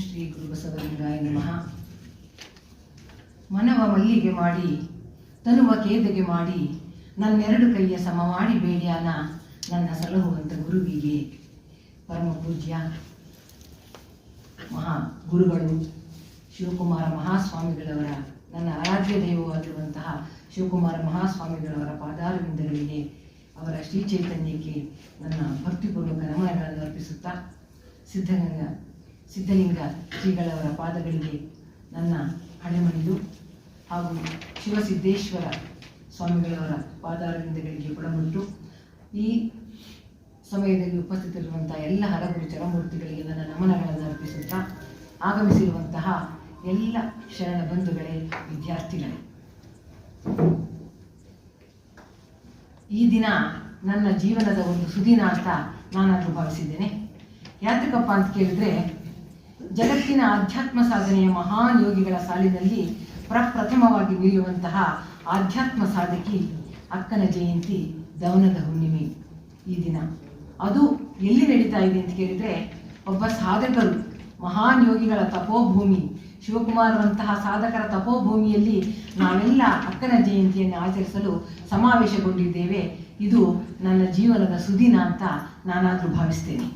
ಶ್ರೀ ಗುರು ಬಸವಲಿಂಗಾಯ ನಮಃ. ಮನವ ಮಲ್ಲಿಗೆ ಮಾಡಿ ತನುವ ಕೇದಗೆ ಮಾಡಿ ನನ್ನೆರಡು ಕೈಯ ಸಮ ಮಾಡಿ ಬೇಡ್ಯಾನ ನನ್ನ ಸಲಹುವಂತ ಗುರುವಿಗೆ. ಪರಮ ಪೂಜ್ಯ ಮಹಾ ಗುರುಗಳು ಶಿವಕುಮಾರ ಮಹಾಸ್ವಾಮಿಗಳವರ, ನನ್ನ ಆರಾಧ್ಯ ದೈವವಾಗಿರುವಂತಹ ಶಿವಕುಮಾರ ಮಹಾಸ್ವಾಮಿಗಳವರ ಪಾದಾರವಿಂದಗಳಿಗೆ, ಅವರ ಶ್ರೀ ಚೈತನ್ಯಕ್ಕೆ ನನ್ನ ಭಕ್ತಿಪೂರ್ವಕ ನಮನಗಳನ್ನು ಅರ್ಪಿಸುತ್ತಾ, ಸಿದ್ಧಲಿಂಗ ಶ್ರೀಗಳವರ ಪಾದಗಳಿಗೆ ನನ್ನ ಹಣೆಮಣಿದು ಹಾಗೂ ಶಿವಸಿದ್ದೇಶ್ವರ ಸ್ವಾಮಿಗಳವರ ಪಾದಾರವಿಂದಗಳಿಗೆ ಕೊಡಮುಟ್ಟು, ಈ ಸಮಯದಲ್ಲಿ ಉಪಸ್ಥಿತರಿರುವಂತಹ ಎಲ್ಲ ಹರಗುರು ಚರಮೂರ್ತಿಗಳಿಗೆ ನನ್ನ ನಮನಗಳನ್ನು ಅರ್ಪಿಸುತ್ತಾ, ಆಗಮಿಸಿರುವಂತಹ ಎಲ್ಲ ಶರಣ ಬಂಧುಗಳೇ, ವಿದ್ಯಾರ್ಥಿಗಳೇ, ಈ ದಿನ ನನ್ನ ಜೀವನದ ಒಂದು ಸುದಿನ ಅಂತ ನಾನಾದರೂ ಭಾವಿಸಿದ್ದೇನೆ. ಯಾತಕಪ್ಪ ಅಂತ ಕೇಳಿದ್ರೆ, ಜಗತ್ತಿನ ಆಧ್ಯಾತ್ಮ ಸಾಧನೆಯ ಮಹಾನ್ ಯೋಗಿಗಳ ಸಾಲಿನಲ್ಲಿ ಪ್ರಪ್ರಥಮವಾಗಿ ನಿಲ್ಲುವಂತಹ ಆಧ್ಯಾತ್ಮ ಸಾಧಕಿ ಅಕ್ಕನ ಜಯಂತಿ, ದವನದ ಹುಣ್ಣಿಮೆ ಈ ದಿನ. ಅದು ಎಲ್ಲಿ ನಡೀತಾ ಇದೆ ಅಂತ ಕೇಳಿದರೆ, ಒಬ್ಬ ಸಾಧಕರು, ಮಹಾನ್ ಯೋಗಿಗಳ ತಪೋಭೂಮಿ ಶಿವಕುಮಾರರಂತಹ ಸಾಧಕರ ತಪೋಭೂಮಿಯಲ್ಲಿ ನಾವೆಲ್ಲ ಅಕ್ಕನ ಜಯಂತಿಯನ್ನು ಆಚರಿಸಲು ಸಮಾವೇಶಗೊಂಡಿದ್ದೇವೆ. ಇದು ನನ್ನ ಜೀವನದ ಸುದಿನ ಅಂತ ನಾನಾದರೂ ಭಾವಿಸ್ತೇನೆ.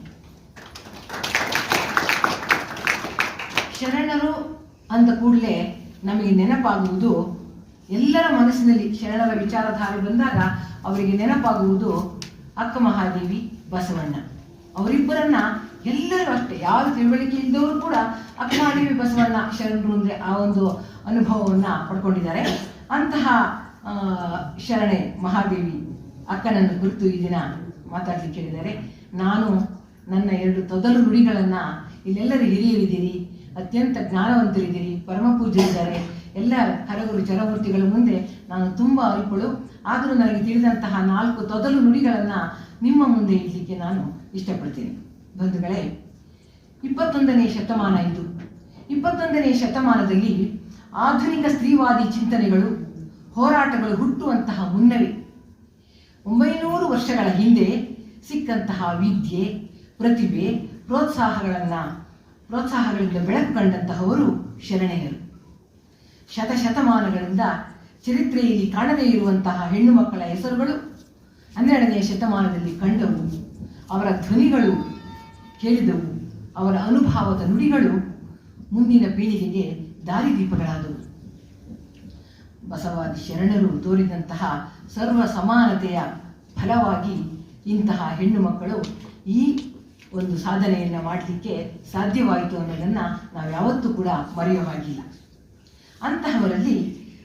ಶರಣರು ಅಂದ ಕೂಡಲೇ ನಮಗೆ ನೆನಪಾಗುವುದು, ಎಲ್ಲರ ಮನಸ್ಸಿನಲ್ಲಿ ಶರಣರ ವಿಚಾರಧಾರೆ ಬಂದಾಗ ಅವರಿಗೆ ನೆನಪಾಗುವುದು ಅಕ್ಕ ಮಹಾದೇವಿ, ಬಸವಣ್ಣ. ಅವರಿಬ್ಬರನ್ನ ಎಲ್ಲರೂ ಅಷ್ಟೇ, ಯಾವ ತಿಳುವಳಿಕೆ ಇದ್ದವರು ಕೂಡ ಅಕ್ಕ ಮಹಾದೇವಿ, ಬಸವಣ್ಣ ಶರಣರು ಅಂದರೆ ಆ ಒಂದು ಅನುಭವವನ್ನು ಪಡ್ಕೊಂಡಿದ್ದಾರೆ. ಅಂತಹ ಶರಣೆ ಮಹಾದೇವಿ ಅಕ್ಕನನ್ನು ಕುರಿತು ಈ ದಿನ ಮಾತಾಡಲಿಕ್ಕೆ ಹೇಳಿದ್ದಾರೆ. ನಾನು ನನ್ನ ಎರಡು ತೊದಲು ನುಡಿಗಳನ್ನು, ಇಲ್ಲೆಲ್ಲರೂ ಹಿರಿಯರಿದ್ದೀರಿ, ಅತ್ಯಂತ ಜ್ಞಾನವಂತರಿದ್ದೀರಿ, ಪರಮ ಪೂಜ್ಯರಿದ್ದಾರೆ, ಎಲ್ಲ ಹರಗುರು ಚರಮೂರ್ತಿಗಳ ಮುಂದೆ ನಾನು ತುಂಬ ಅಲ್ಪಳು. ಆದರೂ ನನಗೆ ತಿಳಿದಂತಹ 4 ತೊದಲು ನುಡಿಗಳನ್ನು ನಿಮ್ಮ ಮುಂದೆ ಇಡಲಿಕ್ಕೆ ನಾನು ಇಷ್ಟಪಡ್ತೀನಿ. ಬಂಧುಗಳೇ, 21ನೇ ಶತಮಾನ ಇದು. 21ನೇ ಶತಮಾನದಲ್ಲಿ ಆಧುನಿಕ ಸ್ತ್ರೀವಾದಿ ಚಿಂತನೆಗಳು, ಹೋರಾಟಗಳು ಹುಟ್ಟುವಂತಹ ಮುನ್ನವೇ 900 ವರ್ಷಗಳ ಹಿಂದೆ ಸಿಕ್ಕಂತಹ ವಿದ್ಯೆ, ಪ್ರತಿಭೆ, ಪ್ರೋತ್ಸಾಹಗಳಿಂದ ಬೆಳಕು ಕಂಡಂತಹವರು ಶರಣೆಯರು. ಶತಮಾನಗಳಿಂದ ಚರಿತ್ರೆಯಲ್ಲಿ ಕಾಣದೇ ಇರುವಂತಹ ಹೆಣ್ಣು ಮಕ್ಕಳ ಹೆಸರುಗಳು 12ನೇ ಶತಮಾನದಲ್ಲಿ ಕಂಡವು. ಅವರ ಧ್ವನಿಗಳು ಕೇಳಿದವು, ಅವರ ಅನುಭವದ ನುಡಿಗಳು ಮುಂದಿನ ಪೀಳಿಗೆಗೆ ದಾರಿದೀಪಗಳಾದವು. ಬಸವಾದಿ ಶರಣರು ತೋರಿದಂತಹ ಸರ್ವ ಸಮಾನತೆಯ ಫಲವಾಗಿ ಇಂತಹ ಹೆಣ್ಣು ಮಕ್ಕಳು ಈ ಒಂದು ಸಾಧನೆಯನ್ನು ಮಾಡಲಿಕ್ಕೆ ಸಾಧ್ಯವಾಯಿತು ಅನ್ನೋದನ್ನು ನಾವು ಯಾವತ್ತೂ ಕೂಡ ಮರೆಯುವ ಹಾಗಿಲ್ಲ.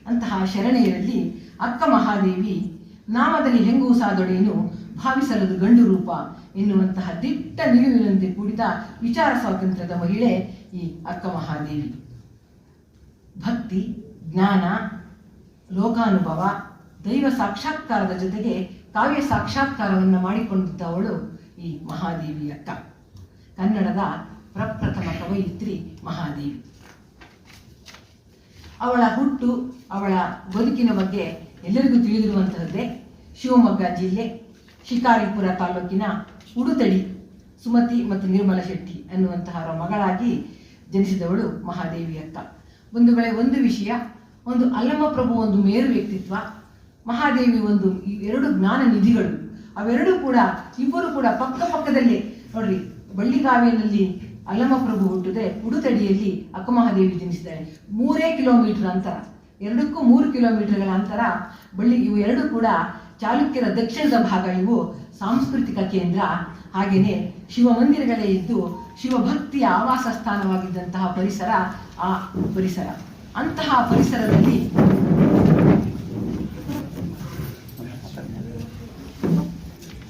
ಅಂತಹ ಶರಣೆಯರಲ್ಲಿ ಅಕ್ಕ ಮಹಾದೇವಿ ನಾಮದಲ್ಲಿ ಹೆಂಗೂಸಾದೊಡೆಯನ್ನು ಭಾವಿಸಲದು ಗಂಡು ರೂಪ ಎನ್ನುವಂತಹ ದಿಟ್ಟ ನಿಲುವಿನಂತೆ ಕೂಡಿದ ವಿಚಾರ ಸ್ವಾತಂತ್ರ್ಯದ ಮಹಿಳೆ ಈ ಅಕ್ಕ ಮಹಾದೇವಿ. ಭಕ್ತಿ, ಜ್ಞಾನ, ಲೋಕಾನುಭವ, ದೈವ ಸಾಕ್ಷಾತ್ಕಾರದ ಜೊತೆಗೆ ಕಾವ್ಯ ಸಾಕ್ಷಾತ್ಕಾರವನ್ನು ಮಾಡಿಕೊಂಡಿದ್ದವಳು ಈ ಮಹಾದೇವಿ ಅಕ್ಕ. ಕನ್ನಡದ ಪ್ರಪ್ರಥಮ ಕವಯಿತ್ರಿ ಮಹಾದೇವಿ. ಅವಳ ಹುಟ್ಟು, ಅವಳ ಬದುಕಿನ ಬಗ್ಗೆ ಎಲ್ಲರಿಗೂ ತಿಳಿದಿರುವಂತಹದ್ದೇ. ಶಿವಮೊಗ್ಗ ಜಿಲ್ಲೆ ಶಿಕಾರಿಪುರ ತಾಲೂಕಿನ ಉಡುತಡಿ ಸುಮತಿ ಮತ್ತು ನಿರ್ಮಲ ಶೆಟ್ಟಿ ಅನ್ನುವಂತಹವರ ಮಗಳಾಗಿ ಜನಿಸಿದವಳು ಮಹಾದೇವಿ ಅಕ್ಕ. ಬಂಧುಗಳೇ, ಒಂದು ವಿಷಯ, ಒಂದು ಅಲ್ಲಮಪ್ರಭು ಒಂದು ಮೇರು ವ್ಯಕ್ತಿತ್ವ, ಮಹಾದೇವಿ ಒಂದು, ಎರಡು ಜ್ಞಾನ ನಿಧಿಗಳು. ಅವೆರಡೂ ಕೂಡ, ಇಬ್ಬರು ಕೂಡ ಪಕ್ಕದಲ್ಲೇ ನೋಡ್ರಿ. ಬಳ್ಳಿಗಾವಿನಲ್ಲಿ ಅಲ್ಲಮಪ್ರಭು ಹುಟ್ಟಿದ್ರೆ ಉಡುತಡಿಯಲ್ಲಿ ಅಕ್ಕ ಮಹಾದೇವಿ ಜನಿಸಿದ್ದಾಳೆ. 3 ಕಿಲೋಮೀಟರ್ ಅಂತರ, ಎರಡಕ್ಕೂ 3 ಕಿಲೋಮೀಟರ್ಗಳ ಅಂತರ. ಇವು ಎರಡು ಕೂಡ ಚಾಲುಕ್ಯರ ದಕ್ಷಿಣದ ಭಾಗ. ಇವು ಸಾಂಸ್ಕೃತಿಕ ಕೇಂದ್ರ. ಹಾಗೆಯೇ ಶಿವಮಂದಿರಗಳೇ ಇದ್ದು ಶಿವಭಕ್ತಿಯ ಆವಾಸ ಸ್ಥಾನವಾಗಿದ್ದಂತಹ ಪರಿಸರ ಆ ಪರಿಸರ. ಅಂತಹ ಪರಿಸರದಲ್ಲಿ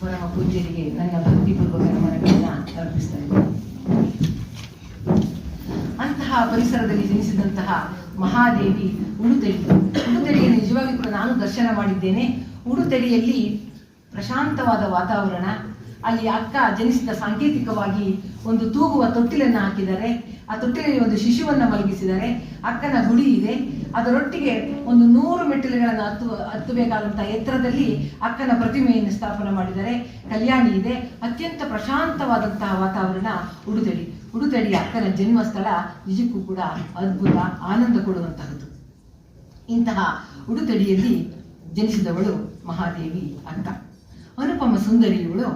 ಪರಮ ಪೂಜ್ಯರಿಗೆ ನನ್ನ ಭಕ್ತಿಪೂರ್ವಕ ನಮನಗಳನ್ನು ಅರ್ಪಿಸ್ತಾ ಇದ್ದೇನೆ. ಅಂತಹ ಪರಿಸರದಲ್ಲಿ ಜನಿಸಿದಂತಹ ಮಹಾದೇವಿ ಉಡುತಡಿಯನ್ನು ನಿಜವಾಗಿ ಕೂಡ ನಾನು ದರ್ಶನ ಮಾಡಿದ್ದೇನೆ. ಉಡುತಡಿಯಲ್ಲಿ ಪ್ರಶಾಂತವಾದ ವಾತಾವರಣ. ಅಲ್ಲಿ ಅಕ್ಕ ಜನಿಸಿದ ಸಾಂಕೇತಿಕವಾಗಿ ಒಂದು ತೂಗುವ ತೊಟ್ಟಿಲನ್ನು ಹಾಕಿದ್ದಾರೆ. ಆ ತೊಟ್ಟಿಲಲ್ಲಿ ಒಂದು ಶಿಶುವನ್ನು ಮಲಗಿಸಿದ್ದಾರೆ. ಅಕ್ಕನ ಗುಡಿ ಇದೆ. ಅದರೊಟ್ಟಿಗೆ ಒಂದು 100 ಮೆಟ್ಟಿಲುಗಳನ್ನು ಹತ್ತಬೇಕಾದಂತಹ ಎತ್ತರದಲ್ಲಿ ಅಕ್ಕನ ಪ್ರತಿಮೆಯನ್ನು ಸ್ಥಾಪನೆ ಮಾಡಿದ್ದಾರೆ. ಕಲ್ಯಾಣಿ ಇದೆ. ಅತ್ಯಂತ ಪ್ರಶಾಂತವಾದಂತಹ ವಾತಾವರಣ ಉಡುತಡಿ. ಉಡುತಡಿ ಅಕ್ಕನ ಜನ್ಮಸ್ಥಳ ನಿಜಕ್ಕೂ ಕೂಡ ಅದ್ಭುತ, ಆನಂದ ಕೊಡುವಂತಹದ್ದು. ಇಂತಹ ಉಡುತಡಿಯಲ್ಲಿ ಜನಿಸಿದವಳು ಮಹಾದೇವಿ ಅಕ್ಕ. ಅನುಪಮ ಸುಂದರಿಯವಳು.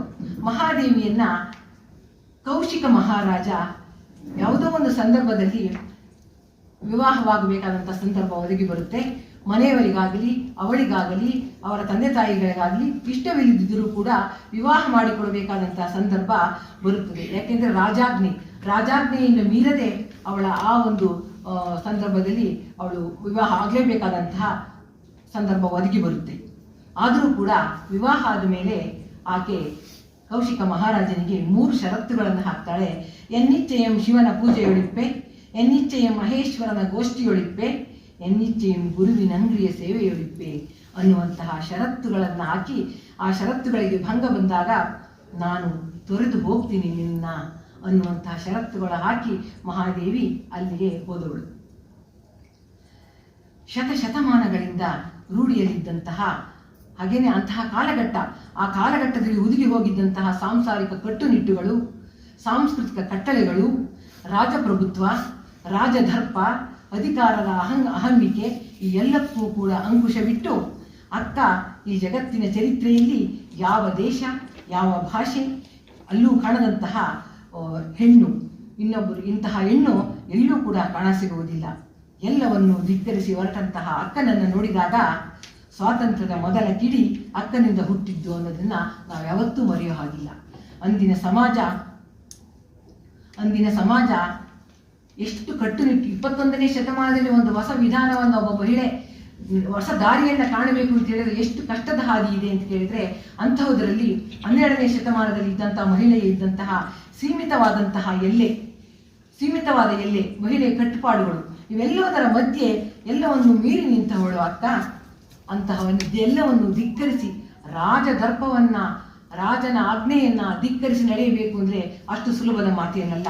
ಮಹಾದೇವಿಯನ್ನ ಕೌಶಿಕ ಮಹಾರಾಜ ಯಾವುದೋ ಒಂದು ಸಂದರ್ಭದಲ್ಲಿ ವಿವಾಹವಾಗಬೇಕಾದಂಥ ಸಂದರ್ಭ ಒದಗಿ ಬರುತ್ತೆ. ಮನೆಯವರಿಗಾಗಲಿ ಅವಳಿಗಾಗಲಿ ಅವರ ತಂದೆ ತಾಯಿಗಳಿಗಾಗಲಿ ಇಷ್ಟವಿಲ್ಲದಿದ್ದರೂ ಕೂಡ ವಿವಾಹ ಮಾಡಿಕೊಡಬೇಕಾದಂತಹ ಸಂದರ್ಭ ಬರುತ್ತದೆ. ಯಾಕೆಂದರೆ ರಾಜಾಜ್ಞೆಯನ್ನು ಮೀರದೆ ಅವಳ ಆ ಒಂದು ಸಂದರ್ಭದಲ್ಲಿ ಅವಳು ವಿವಾಹ ಆಗಲೇಬೇಕಾದಂತಹ ಸಂದರ್ಭ ಒದಗಿ ಬರುತ್ತೆ. ಆದರೂ ಕೂಡ ವಿವಾಹ ಆದ ಮೇಲೆ ಆಕೆ ಕೌಶಿಕ ಮಹಾರಾಜನಿಗೆ 3 ಷರತ್ತುಗಳನ್ನು ಹಾಕ್ತಾಳೆ. ಎನ್ನಿಚ್ಛೆಯಂ ಶಿವನ ಪೂಜೆಯೊಳಿಪ್ಪೆ, ಎನ್ನಿಚ್ಛೆಯಂ ಮಹೇಶ್ವರನ ಗೋಷ್ಠಿಯೊಳಿಪ್ಪೆ, ಎನ್ನಿಚ್ಛೆಯಂ ಗುರುವಿನಂಗ್ರಿಯ ಸೇವೆಯೊಳಿಪ್ಪೆ ಅನ್ನುವಂತಹ ಷರತ್ತುಗಳನ್ನು ಹಾಕಿ, ಆ ಷರತ್ತುಗಳಿಗೆ ಭಂಗ ಬಂದಾಗ ನಾನು ತೊರೆದು ಹೋಗ್ತೀನಿ ನಿನ್ನ ಅನ್ನುವಂತಹ ಷರತ್ತುಗಳ ಹಾಕಿ ಮಹಾದೇವಿ ಅಲ್ಲಿಗೆ ಹೋದವಳು. ಶತಮಾನಗಳಿಂದ ರೂಢಿಯಲ್ಲಿದ್ದಂತಹ ಹಾಗೇನೆ ಅಂತಹ ಕಾಲಘಟ್ಟ, ಆ ಕಾಲಘಟ್ಟದಲ್ಲಿ ಹುದುಗಿ ಹೋಗಿದ್ದಂತಹ ಸಾಂಸಾರಿಕ ಕಟ್ಟುನಿಟ್ಟುಗಳು, ಸಾಂಸ್ಕೃತಿಕ ಕಟ್ಟಳೆಗಳು, ರಾಜಪ್ರಭುತ್ವ, ರಾಜದರ್ಪ, ಅಧಿಕಾರದ ಅಹಮ್ಮಿಕೆ ಈ ಎಲ್ಲಕ್ಕೂ ಕೂಡ ಅಂಕುಶವಿಟ್ಟು ಅಕ್ಕ ಈ ಜಗತ್ತಿನ ಚರಿತ್ರೆಯಲ್ಲಿ ಯಾವ ದೇಶ, ಯಾವ ಭಾಷೆ ಅಲ್ಲೂ ಕಾಣದಂತಹ ಹೆಣ್ಣು, ಇನ್ನೊಬ್ಬರು ಇಂತಹ ಹೆಣ್ಣು ಎಲ್ಲೂ ಕೂಡ ಕಾಣಸಿಗುವುದಿಲ್ಲ. ಎಲ್ಲವನ್ನು ಧಿಕ್ಕರಿಸಿ ಹೊರಟಂತಹ ಅಕ್ಕನನ್ನು ನೋಡಿದಾಗ ಸ್ವಾತಂತ್ರ್ಯದ ಮೊದಲ ಕಿಡಿ ಅಕ್ಕನಿಂದ ಹುಟ್ಟಿದ್ದು ಅನ್ನೋದನ್ನ ನಾವು ಯಾವತ್ತೂ ಮರೆಯೋ ಹಾಗಿಲ್ಲ. ಅಂದಿನ ಸಮಾಜ ಎಷ್ಟು ಕಟ್ಟುನಿಟ್ಟು, 21ನೇ ಶತಮಾನದಲ್ಲಿ ಒಂದು ಹೊಸ ವಿಧಾನವನ್ನು ಒಬ್ಬ ಮಹಿಳೆ ಹೊಸ ದಾರಿಯನ್ನು ಕಾಣಬೇಕು ಅಂತ ಹೇಳಿದ್ರೆ ಎಷ್ಟು ಕಷ್ಟದ ಹಾದಿ ಇದೆ ಅಂತ ಕೇಳಿದ್ರೆ, ಅಂತಹುದರಲ್ಲಿ 12ನೇ ಶತಮಾನದಲ್ಲಿ ಇದ್ದಂತಹ ಮಹಿಳೆ ಇದ್ದಂತಹ ಸೀಮಿತವಾದ ಎಲ್ಲೆ, ಮಹಿಳೆಯ ಕಟ್ಟುಪಾಡುಗಳು ಇವೆಲ್ಲದರ ಮಧ್ಯೆ ಎಲ್ಲವನ್ನು ಮೀರಿ ನಿಂತವಳು ಅಕ್ಕ. ಎಲ್ಲವನ್ನು ಧಿಕ್ಕರಿಸಿ ರಾಜದರ್ಪವನ್ನ, ರಾಜನ ಆಜ್ಞೆಯನ್ನ ಧಿಕ್ಕರಿಸಿ ನಡೆಯಬೇಕು ಅಂದ್ರೆ ಅಷ್ಟು ಸುಲಭದ ಮಾತೇನಲ್ಲ.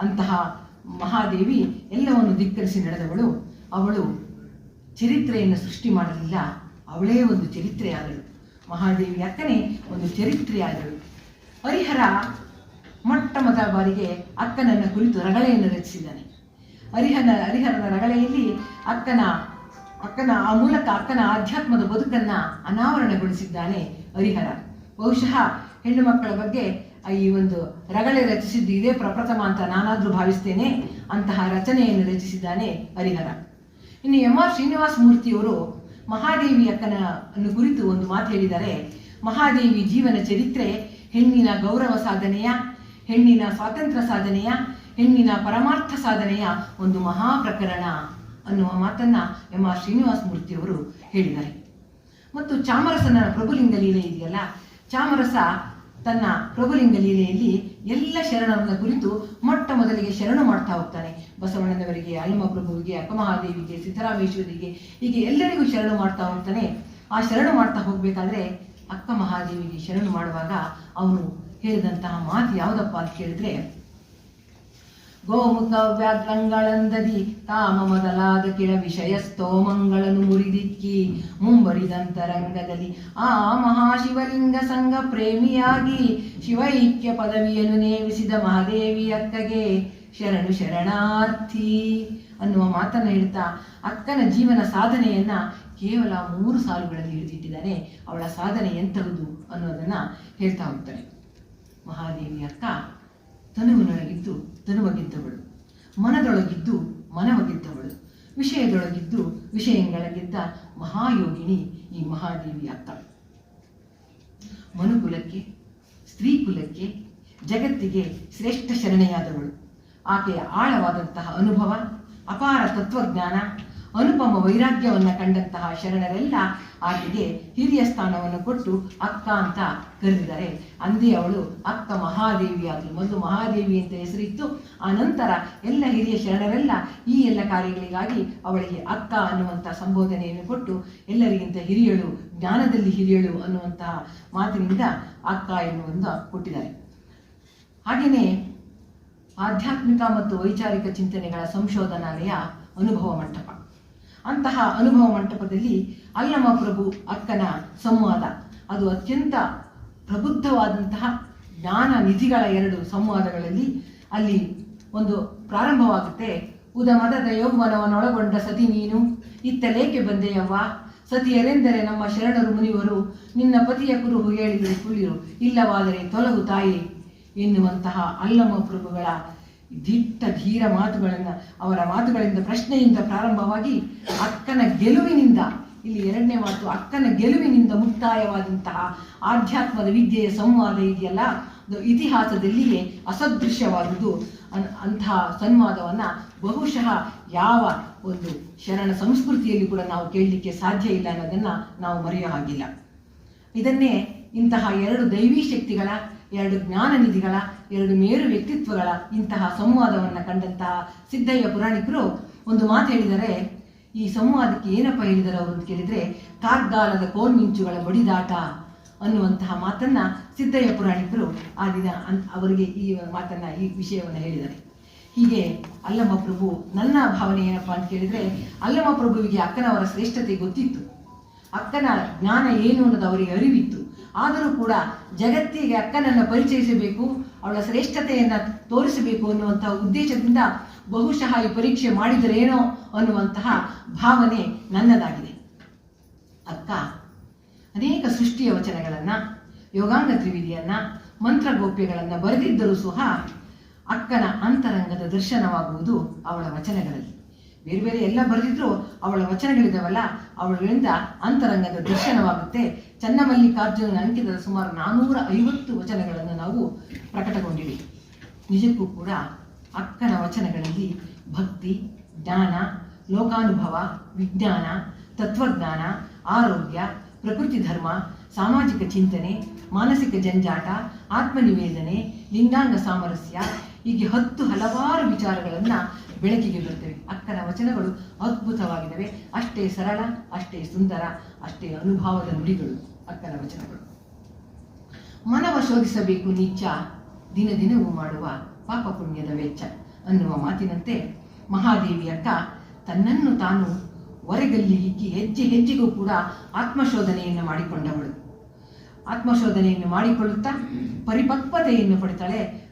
ಅಂತಹ ಮಹಾದೇವಿ ಎಲ್ಲವನ್ನು ಧಿಕ್ಕರಿಸಿ ನಡೆದವಳು. ಅವಳು ಚರಿತ್ರೆಯನ್ನು ಸೃಷ್ಟಿ ಮಾಡಲಿಲ್ಲ, ಅವಳೇ ಒಂದು ಚರಿತ್ರೆಯಾದಳು. ಮಹಾದೇವಿ ಅಕ್ಕನೇ ಒಂದು ಚರಿತ್ರೆಯಾದಳು. ಹರಿಹರ ಮೊಟ್ಟ ಮೊದಲ ಬಾರಿಗೆ ಅಕ್ಕನನ್ನ ಕುರಿತು ರಗಳೆಯನ್ನು ರಚಿಸಿದ್ದಾನೆ. ಹರಿಹರನ ರಗಳೆಯಲ್ಲಿ ಅಕ್ಕನ ಆ ಮೂಲಕ ಅಕ್ಕನ ಆಧ್ಯಾತ್ಮದ ಬದುಕನ್ನ ಅನಾವರಣಗೊಳಿಸಿದ್ದಾನೆ ಹರಿಹರ. ಬಹುಶಃ ಹೆಣ್ಣು ಮಕ್ಕಳ ಬಗ್ಗೆ ಈ ಒಂದು ರಗಳೆ ರಚಿಸಿದ್ದು ಇದೇ ಪ್ರಪ್ರಥಮ ಅಂತ ನಾನಾದ್ರೂ ಭಾವಿಸ್ತೇನೆ. ಅಂತಹ ರಚನೆಯನ್ನು ರಚಿಸಿದ್ದಾನೆ ಹರಿಹರ. ಇನ್ನು ಎಂ.ಆರ್. ಶ್ರೀನಿವಾಸ ಮೂರ್ತಿಯವರು ಮಹಾದೇವಿ ಅಕ್ಕನನ್ನು ಕುರಿತು ಒಂದು ಮಾತು ಹೇಳಿದ್ದಾರೆ. ಮಹಾದೇವಿ ಜೀವನ ಚರಿತ್ರೆ ಹೆಣ್ಣಿನ ಗೌರವ ಸಾಧನೆಯ, ಹೆಣ್ಣಿನ ಸ್ವಾತಂತ್ರ್ಯ ಸಾಧನೆಯ, ಹೆಣ್ಣಿನ ಪರಮಾರ್ಥ ಸಾಧನೆಯ ಒಂದು ಮಹಾ ಪ್ರಕರಣ ಅನ್ನುವ ಮಾತನ್ನ ಎಂ.ಆರ್. ಶ್ರೀನಿವಾಸ ಮೂರ್ತಿಯವರು ಹೇಳಿದ್ದಾರೆ. ಮತ್ತು ಚಾಮರಸನ ಪ್ರಭುಲಿಂಗ ಲೀಲೆ ಇದೆಯಲ್ಲ, ಚಾಮರಸ ತನ್ನ ಪ್ರಭುಲಿಂಗ ಲೀಲೆಯಲ್ಲಿ ಎಲ್ಲ ಶರಣರನ್ನ ಕುರಿತು ಮೊಟ್ಟ ಮೊದಲಿಗೆ ಶರಣು ಮಾಡ್ತಾ ಹೋಗ್ತಾನೆ. ಬಸವಣ್ಣನವರಿಗೆ, ಅಲ್ಲಮಪ್ರಭುವಿಗೆ, ಅಕ್ಕಮಹಾದೇವಿಗೆ, ಸಿದ್ದರಾಮೇಶ್ವರಿಗೆ, ಹೀಗೆ ಎಲ್ಲರಿಗೂ ಶರಣು ಮಾಡ್ತಾ ಹೋಗ್ತಾನೆ. ಆ ಶರಣು ಮಾಡ್ತಾ ಹೋಗ್ಬೇಕಾದ್ರೆ ಅಕ್ಕ ಮಹಾದೇವಿಗೆ ಶರಣು ಮಾಡುವಾಗ ಅವನು ಹೇಳಿದಂತಹ ಮಾತು ಯಾವುದಪ್ಪ ಅಂತ ಕೇಳಿದ್ರೆ, ಗೋಮುಖ ವ್ಯಾಘ್ರಂಗಳಂದದಿ ಕಾಮ ಮೊದಲಾದ ಕೆಳ ವಿಷಯ ಸ್ತೋಮಗಳನ್ನು ಮುರಿದಿಕ್ಕಿ ಮುಂಬರಿದಂತರಂಗದಲ್ಲಿ ಆ ಮಹಾಶಿವಲಿಂಗ ಸಂಘ ಪ್ರೇಮಿಯಾಗಿ ಶಿವೈಕ್ಯ ಪದವಿಯನ್ನು ನೇಮಿಸಿದ ಮಹಾದೇವಿ ಅಕ್ಕಗೆ ಶರಣು ಶರಣಾರ್ಥಿ ಅನ್ನುವ ಮಾತನ್ನು ಹೇಳ್ತಾ ಅಕ್ಕನ ಜೀವನ ಸಾಧನೆಯನ್ನ ಕೇವಲ 3 ಸಾಲುಗಳಲ್ಲಿ ಹಿಡಿದಿಟ್ಟಿದ್ದಾನೆ. ಅವಳ ಸಾಧನೆ ಎಂತಹುದು ಅನ್ನೋದನ್ನ ಹೇಳ್ತಾ ಹೋಗ್ತಾನೆ. ಮಹಾದೇವಿ ಅಕ್ಕ ತನುವಿನೊಳಗಿದ್ದು ತನುವಗಿದ್ದವಳು, ಮನದೊಳಗಿದ್ದು ಮನವಗಿದ್ದವಳು, ವಿಷಯದೊಳಗಿದ್ದು ವಿಷಯಗಳಗಿದ್ದ ಮಹಾಯೋಗಿನಿ ಈ ಮಹಾದೇವಿ ಅಕ್ಕ. ಮನುಕುಲಕ್ಕೆ, ಸ್ತ್ರೀ ಕುಲಕ್ಕೆ, ಜಗತ್ತಿಗೆ ಶ್ರೇಷ್ಠ ಶರಣೆಯಾದವಳು. ಆಕೆಯ ಆಳವಾದಂತಹ ಅನುಭವ, ಅಪಾರ ತತ್ವಜ್ಞಾನ, ಅನುಪಮ ವೈರಾಗ್ಯವನ್ನ ಕಂಡಂತಹ ಶರಣರೆಲ್ಲ ಆಕೆಗೆ ಹಿರಿಯ ಸ್ಥಾನವನ್ನು ಕೊಟ್ಟು ಅಕ್ಕ ಅಂತ ಕರೆದಿದ್ದಾರೆ. ಅಂದೇ ಅವಳು ಅಕ್ಕ ಮಹಾದೇವಿ ಆದಳು. ಮೊದಲು ಮಹಾದೇವಿ ಅಂತ ಹೆಸರಿತ್ತು. ಆ ನಂತರ ಎಲ್ಲ ಹಿರಿಯ ಶರಣರೆಲ್ಲ ಈ ಎಲ್ಲ ಕಾರ್ಯಗಳಿಗಾಗಿ ಅವಳಿಗೆ ಅಕ್ಕ ಅನ್ನುವಂತಹ ಸಂಬೋಧನೆಯನ್ನು ಕೊಟ್ಟು ಎಲ್ಲರಿಗಿಂತ ಹಿರಿಯಳು, ಜ್ಞಾನದಲ್ಲಿ ಹಿರಿಯಳು ಅನ್ನುವಂತಹ ಮಾತಿನಿಂದ ಅಕ್ಕ ಎನ್ನುವಂತ ಕೊಟ್ಟಿದ್ದಾರೆ. ಹಾಗೆಯೇ ಆಧ್ಯಾತ್ಮಿಕ ಮತ್ತು ವೈಚಾರಿಕ ಚಿಂತನೆಗಳ ಸಂಶೋಧನಾಲಯ ಅನುಭವ ಮಂಟಪ. ಅಂತಹ ಅನುಭವ ಮಂಟಪದಲ್ಲಿ ಅಲ್ಲಮಪ್ರಭು ಅಕ್ಕನ ಸಂವಾದ, ಅದು ಅತ್ಯಂತ ಪ್ರಬುದ್ಧವಾದಂತಹ ಜ್ಞಾನ ನಿಧಿಗಳ 2 ಸಂವಾದಗಳಲ್ಲಿ ಅಲ್ಲಿ ಒಂದು ಪ್ರಾರಂಭವಾಗುತ್ತೆ. ಉದಮದದ ಯೌವನವನ್ನೊಳಗೊಂಡ ಸತಿ ನೀನು ಇತ್ತಲೇಕೆ ಬಂದೆಯವ್ವ, ಸತಿಯರೆಂದರೆ ನಮ್ಮ ಶರಣರು ಮುನಿವರು, ನಿನ್ನ ಪತಿಯ ಕುರುಹು ಹೇಳಿದರೆ ಸುಳ್ಳಿರು, ಇಲ್ಲವಾದರೆ ತೊಲಗು ತಾಯಿ ಎನ್ನುವಂತಹ ಅಲ್ಲಮ ಪ್ರಭುಗಳ ದಿಟ್ಟ ಧೀರ ಮಾತುಗಳನ್ನು, ಅವರ ಮಾತುಗಳಿಂದ ಪ್ರಶ್ನೆಯಿಂದ ಪ್ರಾರಂಭವಾಗಿ ಅಕ್ಕನ ಗೆಲುವಿನಿಂದ, ಇಲ್ಲಿ ಎರಡನೇ ಮಾತು, ಅಕ್ಕನ ಗೆಲುವಿನಿಂದ ಮುಕ್ತಾಯವಾದಂತಹ ಆಧ್ಯಾತ್ಮದ ವಿದ್ಯೆಯ ಸಂವಾದ ಇದೆಯಲ್ಲ, ಅದು ಇತಿಹಾಸದಲ್ಲಿಯೇ ಅಸದೃಶ್ಯವಾದುದು. ಅಂತಹ ಸಂವಾದವನ್ನು ಬಹುಶಃ ಯಾವ ಒಂದು ಶರಣ ಸಂಸ್ಕೃತಿಯಲ್ಲಿ ಕೂಡ ನಾವು ಕೇಳಲಿಕ್ಕೆ ಸಾಧ್ಯ ಇಲ್ಲ ಅನ್ನೋದನ್ನು ನಾವು ಮರೆಯೋ ಹಾಗಿಲ್ಲ. ಇದನ್ನೇ ಇಂತಹ ಎರಡು ದೈವೀ ಶಕ್ತಿಗಳ, ಎರಡು ಜ್ಞಾನ ನಿಧಿಗಳ, ಎರಡು ಮೇರು ವ್ಯಕ್ತಿತ್ವಗಳ ಇಂತಹ ಸಂವಾದವನ್ನು ಕಂಡಂತಹ ಸಿದ್ದಯ್ಯ ಪುರಾಣಿಕರು ಒಂದು ಮಾತು ಹೇಳಿದರೆ, ಈ ಸಂವಾದಕ್ಕೆ ಏನಪ್ಪ ಹೇಳಿದ್ದಾರೆ ಅವರು ಅಂತ ಕೇಳಿದರೆ, ಕಾರ್ಗಾಲದ ಕೋಲ್ಮಿಂಚುಗಳ ಬಡಿದಾಟ ಅನ್ನುವಂತಹ ಮಾತನ್ನ ಸಿದ್ದಯ್ಯ ಪುರಾಣಿಕರು ಆ ದಿನ ಅವರಿಗೆ ಈ ಮಾತನ್ನ, ಈ ವಿಷಯವನ್ನು ಹೇಳಿದ್ದಾರೆ. ಹೀಗೆ ಅಲ್ಲಮ ಪ್ರಭು, ನನ್ನ ಭಾವನೆ ಏನಪ್ಪಾ ಅಂತ ಕೇಳಿದರೆ, ಅಲ್ಲಮ ಪ್ರಭುವಿಗೆ ಅಕ್ಕನವರ ಶ್ರೇಷ್ಠತೆ ಗೊತ್ತಿತ್ತು, ಅಕ್ಕನ ಜ್ಞಾನ ಏನು ಅನ್ನೋದು ಅವರಿಗೆ ಅರಿವಿತ್ತು. ಆದರೂ ಕೂಡ ಜಗತ್ತಿಗೆ ಅಕ್ಕನನ್ನು ಪರಿಚಯಿಸಬೇಕು, ಅವಳ ಶ್ರೇಷ್ಠತೆಯನ್ನು ತೋರಿಸಬೇಕು ಅನ್ನುವಂತಹ ಉದ್ದೇಶದಿಂದ ಬಹುಶಃ ಈ ಪರೀಕ್ಷೆ ಮಾಡಿದರೇನೋ ಅನ್ನುವಂತಹ ಭಾವನೆ ನನ್ನದಾಗಿದೆ. ಅಕ್ಕ ಅನೇಕ ಸೃಷ್ಟಿಯ ವಚನಗಳನ್ನು, ಯೋಗಾಂಗ ತ್ರಿವಿಧಿಯನ್ನು, ಮಂತ್ರಗೋಪ್ಯಗಳನ್ನು ಬರೆದಿದ್ದರೂ ಸಹ ಅಕ್ಕನ ಅಂತರಂಗದ ದರ್ಶನವಾಗುವುದು ಅವಳ ವಚನಗಳಲ್ಲಿ. ಬೇರೆ ಬೇರೆ ಎಲ್ಲ ಬರೆದಿದ್ರು ಅವಳ ವಚನಗಳಿದಾವಲ್ಲ, ಅವಳಿಂದ ಅಂತರಂಗದ ದರ್ಶನವಾಗುತ್ತೆ. ಚನ್ನಮಲ್ಲಿಕಾರ್ಜುನನ ಅಂಕಿತದ ಸುಮಾರು 450 ವಚನಗಳನ್ನು ನಾವು ಪ್ರಕಟಗೊಂಡಿವೆ. ನಿಜಕ್ಕೂ ಕೂಡ ಅಕ್ಕನ ವಚನಗಳಲ್ಲಿ ಭಕ್ತಿ, ಜ್ಞಾನ, ಲೋಕಾನುಭವ, ವಿಜ್ಞಾನ, ತತ್ವಜ್ಞಾನ, ಆರೋಗ್ಯ, ಪ್ರಕೃತಿ ಧರ್ಮ, ಸಾಮಾಜಿಕ ಚಿಂತನೆ, ಮಾನಸಿಕ ಜಂಜಾಟ, ಆತ್ಮನಿವೇದನೆ, ಲಿಂಗಾಂಗ ಸಾಮರಸ್ಯ, ಹೀಗೆ 10 ಹಲವಾರು ವಿಚಾರಗಳನ್ನು ಬೆಳಕಿಗೆ ಬರ್ತವೆ. ಅಕ್ಕನ ವಚನಗಳು ಅದ್ಭುತವಾಗಿದ್ದಾವೆ. ಅಷ್ಟೇ ಸರಳ, ಅಷ್ಟೇ ಸುಂದರ, ಅಷ್ಟೇ ಅನುಭವದ ನುಡಿಗಳು ಅಕ್ಕನ ವಚನಗಳು. ಮನವ ಶೋಧಿಸಬೇಕು ನಿಚ್ಚ, ದಿನ ದಿನವೂ ಮಾಡುವ ಪಾಪ ಪುಣ್ಯದ ವೆಚ್ಚ ಅನ್ನುವ ಮಾತಿನಂತೆ ಮಹಾದೇವಿ ಅಕ್ಕ ತನ್ನನ್ನು ತಾನು ಹೊರಗಲ್ಲಿ ಇಕ್ಕಿ ಹೆಜ್ಜೆ ಹೆಜ್ಜೆಗೂ ಕೂಡ ಆತ್ಮಶೋಧನೆಯನ್ನು ಮಾಡಿಕೊಂಡವಳು. ಆತ್ಮಶೋಧನೆಯನ್ನು ಮಾಡಿಕೊಳ್ಳುತ್ತಾ ಪರಿಪಕ್ವತೆಯನ್ನು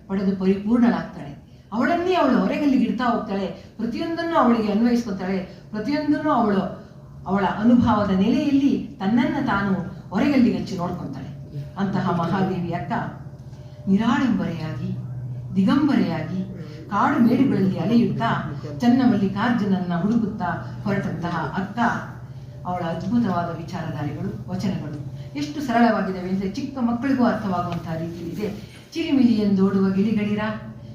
ಪಡೆದು ಪರಿಪೂರ್ಣಳಾಗ್ತಾಳೆ. ಅವಳನ್ನೇ ಅವಳು ಹೊರಗಲ್ಲಿಗೆ ಇಡ್ತಾ ಹೋಗ್ತಾಳೆ. ಪ್ರತಿಯೊಂದನ್ನು ಅವಳಿಗೆ ಅನ್ವಯಿಸ್ಕೊತಾಳೆ. ಪ್ರತಿಯೊಂದನ್ನು ಅವಳ ಅನುಭವದ ನೆಲೆಯಲ್ಲಿ ತನ್ನನ್ನು ತಾನು ಹೊರಗಲ್ಲಿಗಚ್ಚಿ ನೋಡ್ಕೊತಾಳೆ. ಅಂತಹ ಮಹಾದೇವಿ ಅಕ್ಕ ನಿರಾಡಂಬರೆಯಾಗಿ, ದಿಗಂಬರೆಯಾಗಿ, ಕಾಡು ಮೇಡುಗಳಲ್ಲಿ ಅಲೆಯುತ್ತಾ ಚನ್ನಮಲ್ಲಿಕಾರ್ಜುನನ್ನ ಹುಡುಕುತ್ತಾ ಹೊರಟಂತಹ ಅಕ್ಕ, ಅವಳ ಅದ್ಭುತವಾದ ವಿಚಾರಧಾರೆಗಳು, ವಚನಗಳು ಎಷ್ಟು ಸರಳವಾಗಿದ್ದಾವೆ ಅಂದರೆ ಚಿಕ್ಕ ಮಕ್ಕಳಿಗೂ ಅರ್ಥವಾಗುವಂತಹ ರೀತಿಯಿದೆ. ಚಿಲಿಮಿಲಿ ಎಂದೋಡುವ ಗಿಳಿಗಳಿರ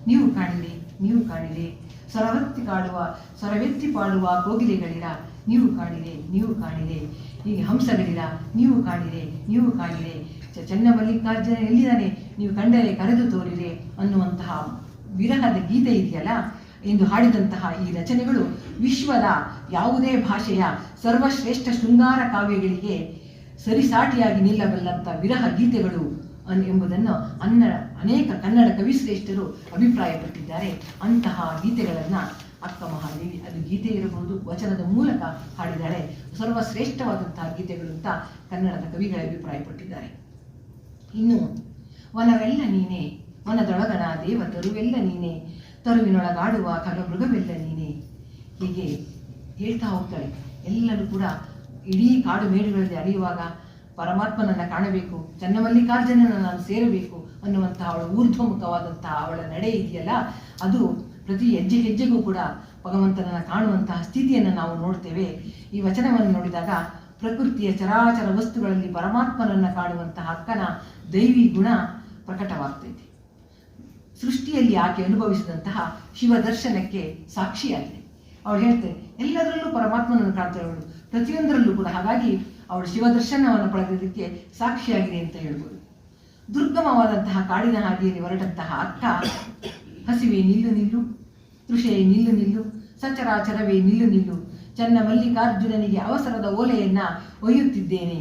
ನೀವು ಕಾಣಿರಿ, ನೀವು ಕಾಣಿರಿ, ಸ್ವರವೆತ್ತಿ ಪಾಡುವ ಕೋಗಿಲೆಗಳಿರ ನೀವು ಕಾಣಿರೆ, ನೀವು ಕಾಣಿರೆ, ಹೀಗೆ ಹಂಸಗಳಿರ ನೀವು ಕಾಣಿರೆ, ನೀವು ಕಾಣಿರೆ, ಚನ್ನಮಲ್ಲಿಕಾರ್ಜುನ ಎಲ್ಲಿದ್ದಾನೆ, ನೀವು ಕಂಡರೆ ಕರೆದು ತೋರಿರೆ ಅನ್ನುವಂತಹ ವಿರಹದ ಗೀತೆ ಇದೆಯಲ್ಲ ಎಂದು ಹಾಡಿದಂತಹ ಈ ರಚನೆಗಳು ವಿಶ್ವದ ಯಾವುದೇ ಭಾಷೆಯ ಸರ್ವಶ್ರೇಷ್ಠ ಶೃಂಗಾರ ಕಾವ್ಯಗಳಿಗೆ ಸರಿಸಾಟಿಯಾಗಿ ನಿಲ್ಲಬಲ್ಲಂಥ ವಿರಹ ಗೀತೆಗಳು ಎಂಬುದನ್ನು ಅನೇಕ ಕನ್ನಡ ಕವಿಶ್ರೇಷ್ಠರು ಅಭಿಪ್ರಾಯಪಟ್ಟಿದ್ದಾರೆ. ಅಂತಹ ಗೀತೆಗಳನ್ನು ಅಕ್ಕ ಮಹಾದೇವಿ, ಅದು ಗೀತೆ ಇರಬಹುದು, ವಚನದ ಮೂಲಕ ಹಾಡಿದ್ದಾರೆ. ಸರ್ವಶ್ರೇಷ್ಠವಾದಂತಹ ಗೀತೆಗಳು ಅಂತ ಕನ್ನಡದ ಕವಿಗಳ ಅಭಿಪ್ರಾಯಪಟ್ಟಿದ್ದಾರೆ. ಇನ್ನು ವನವೆಲ್ಲ ನೀನೆ, ವನದೊಳಗಣ ದೇವ ತರುವೆಲ್ಲ ನೀನೆ, ತರುವಿನೊಳಗಾಡುವ ಖಗಮೃಗವೆಲ್ಲ ನೀನೆ, ಹೀಗೆ ಹೇಳ್ತಾ ಹೋಗ್ತಾಳೆ. ಎಲ್ಲರೂ ಕೂಡ ಇಡೀ ಕಾಡು ಮೇಡುಗಳಲ್ಲಿ ಅರಿಯುವಾಗ ಪರಮಾತ್ಮನನ್ನು ಕಾಣಬೇಕು, ಚನ್ನಮಲ್ಲಿಕಾರ್ಜುನನ ನಾನು ಸೇರಬೇಕು ಅನ್ನುವಂತಹ ಅವಳ ಊರ್ಧ್ವಮುಖವಾದಂತಹ ಅವಳ ನಡೆ ಇದೆಯಲ್ಲ, ಅದು ಪ್ರತಿ ಹೆಜ್ಜೆ ಹೆಜ್ಜೆಗೂ ಕೂಡ ಭಗವಂತನನ್ನು ಕಾಣುವಂತಹ ಸ್ಥಿತಿಯನ್ನು ನಾವು ನೋಡ್ತೇವೆ. ಈ ವಚನವನ್ನು ನೋಡಿದಾಗ ಪ್ರಕೃತಿಯ ಚರಾಚರ ವಸ್ತುಗಳಲ್ಲಿ ಪರಮಾತ್ಮನನ್ನು ಕಾಣುವಂತಹ ಅಕ್ಕನ ದೈವಿ ಗುಣ ಪ್ರಕಟವಾಗ್ತೈತೆ. ಸೃಷ್ಟಿಯಲ್ಲಿ ಆಕೆ ಅನುಭವಿಸಿದಂತಹ ಶಿವ ದರ್ಶನಕ್ಕೆ ಸಾಕ್ಷಿಯಾಗಿದೆ. ಅವಳು ಹೇಳ್ತಾರೆ, ಎಲ್ಲದರಲ್ಲೂ ಪರಮಾತ್ಮನನ್ನು ಕಾಣ್ತಾಳೆ ಅವಳು, ಪ್ರತಿಯೊಂದರಲ್ಲೂ ಕೂಡ. ಹಾಗಾಗಿ ಅವಳು ಶಿವದರ್ಶನವನ್ನು ಪಡೆದಿದ್ದಕ್ಕೆ ಸಾಕ್ಷಿಯಾಗಿದೆ ಅಂತ ಹೇಳ್ಬೋದು. ದುರ್ಗಮವಾದಂತಹ ಕಾಡಿನ ಹಾದಿಯಲ್ಲಿ ಹೊರಟಂತಹ ಅಕ್ಕ, ಹಸಿವೆ ನಿಲ್ಲು ನಿಲ್ಲು, ತೃಷೆ ನಿಲ್ಲು ನಿಲ್ಲು, ಸಚರಾಚರವೇ ನಿಲ್ಲು ನಿಲ್ಲು, ಚನ್ನಮಲ್ಲಿಕಾರ್ಜುನನಿಗೆ ಅವಸರದ ಓಲೆಯನ್ನ ಒಯ್ಯುತ್ತಿದ್ದೇನೆ